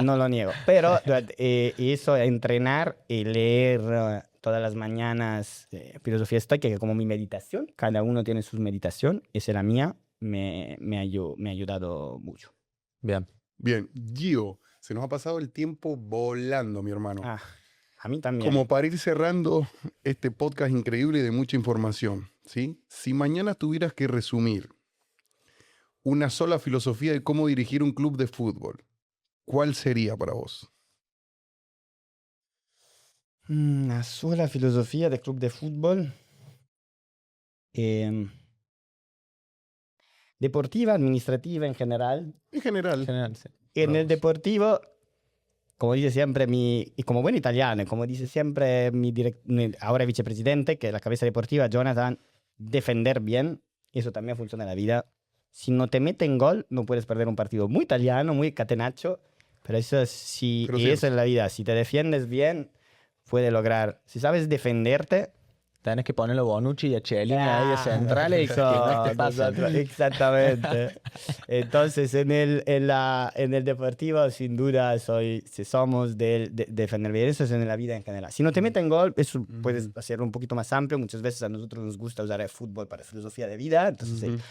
No lo niego. Pero eso, entrenar y leer todas las mañanas filosofía estoica, que como mi meditación, cada uno tiene su meditación, esa es la mía, me ha ayudado mucho. Bien. Bien, Gio, se nos ha pasado el tiempo volando, mi hermano. A mí también. Como para ir cerrando este podcast increíble y de mucha información, ¿sí? Si mañana tuvieras que resumir una sola filosofía de cómo dirigir un club de fútbol, ¿cuál sería para vos? Una sola filosofía de club de fútbol. Deportiva, administrativa en general. En general. En general, sí. En el Vamos. deportivo, como dice siempre y como buen italiano, como dice siempre ahora vicepresidente, que es la cabeza deportiva, Jonathan, defender bien, eso también funciona en la vida. Si no te meten gol, no puedes perder un partido. Muy italiano, muy catenaccio, pero eso es, Pero y cierto. eso es la vida. Si te defiendes bien, puedes lograr. Si sabes defenderte, Tenés que ponerlo Bonucci y a Chiellini ahí de centrales y que no te pasan. Exactamente. Entonces, en el deportivo, sin duda, somos de defender bien. Eso es en la vida en general. Si no te meten gol, eso puedes hacerlo un poquito más amplio. Muchas veces a nosotros nos gusta usar el fútbol para filosofía de vida. Entonces, Ujú.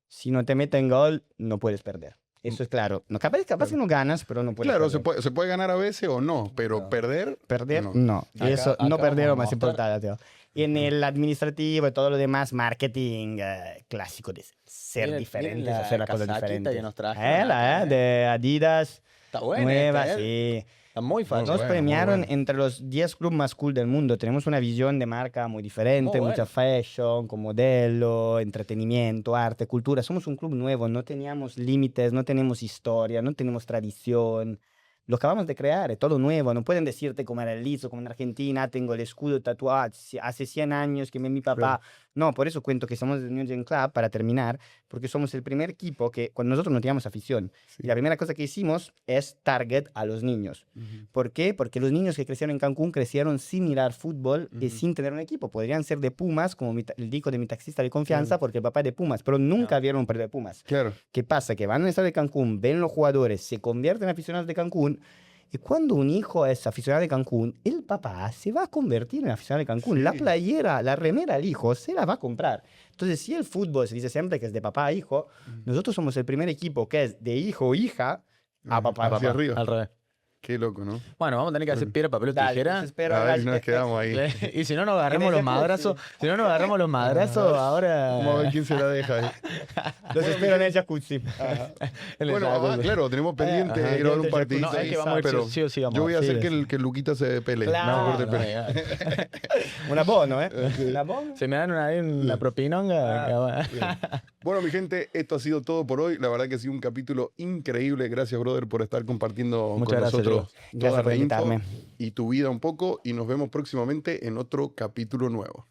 si no te meten gol, no puedes perder. Eso es claro. No, capaz que no ganas, pero no puedes Claro, perder. se puede ganar a veces o no, pero No. perder, Perder, no. no. Acá- Eso, acá no perder es lo vamos a más mostrar. importante, Teo. Y en el administrativo y todo lo demás, marketing clásico de ser Miren- diferentes, miren la hacer las cosas casaquita diferentes. que nos trajeron La acá, de Adidas, Está bueno. nueva, esta, sí. Está muy fácil. Nos bueno, premiaron muy bueno. entre los 10 clubes más cool del mundo. Tenemos una visión de marca muy diferente, Muy mucha bueno. fashion, con modelo, entretenimiento, arte, cultura. Somos un club nuevo, no teníamos límites, no tenemos historia, no tenemos tradición. Lo acabamos de crear, es todo nuevo. No pueden decirte como era el liso, como en Argentina, tengo el escudo tatuado hace 100 años que mi papá. No, por eso cuento que somos el New Gen Club, para terminar, porque somos el primer equipo que, cuando nosotros no teníamos afición, Sí. y la primera cosa que hicimos es target a los niños. Ujú. ¿Por qué? Porque los niños que crecieron en Cancún crecieron sin mirar fútbol y Ujú. sin tener un equipo. Podrían ser de Pumas, como el dijo de mi taxista de confianza, Claro. porque el papá es de Pumas, pero nunca Claro. vieron un partido de Pumas. Claro. ¿Qué pasa? Que van al estadio de Cancún, ven los jugadores, se convierten en aficionados de Cancún, y cuando un hijo es aficionado de Cancún, el papá se va a convertir en aficionado de Cancún. Sí. La playera, la remera del hijo se la va a comprar. Entonces, si el fútbol se dice siempre que es de papá a hijo, nosotros somos el primer equipo que es de hijo o hija a papá. Hacia arriba. Al revés. Qué loco, ¿no? Bueno, vamos a tener que hacer piedra, papel o Dale, tijera. los espero A ver al- si nos quedamos ahí. Y si no nos agarramos los ese madrazos, jacuzzi. si no nos agarramos los madrazos, ahora. Vamos a ver quién se la deja ahí. Los espero en el jacuzzi. en el Bueno, jacuzzi. claro, tenemos pendiente Ajá. grabar un No, partidito. No, es que vamos a ver pero si sí o sí vamos yo voy a sí, hacer sí. que el Luquita se pelee. Claro. No me corte el No, pelo. Un abono, ¿eh? Un abono. Se me dan ahí una propinonga. Bueno, mi gente, esto ha sido todo por hoy. La verdad que ha sido un capítulo increíble. Gracias, brother, por estar compartiendo Muchas con gracias, nosotros Gracias toda por la info invitarme. y tu vida un poco. Y nos vemos próximamente en otro capítulo nuevo.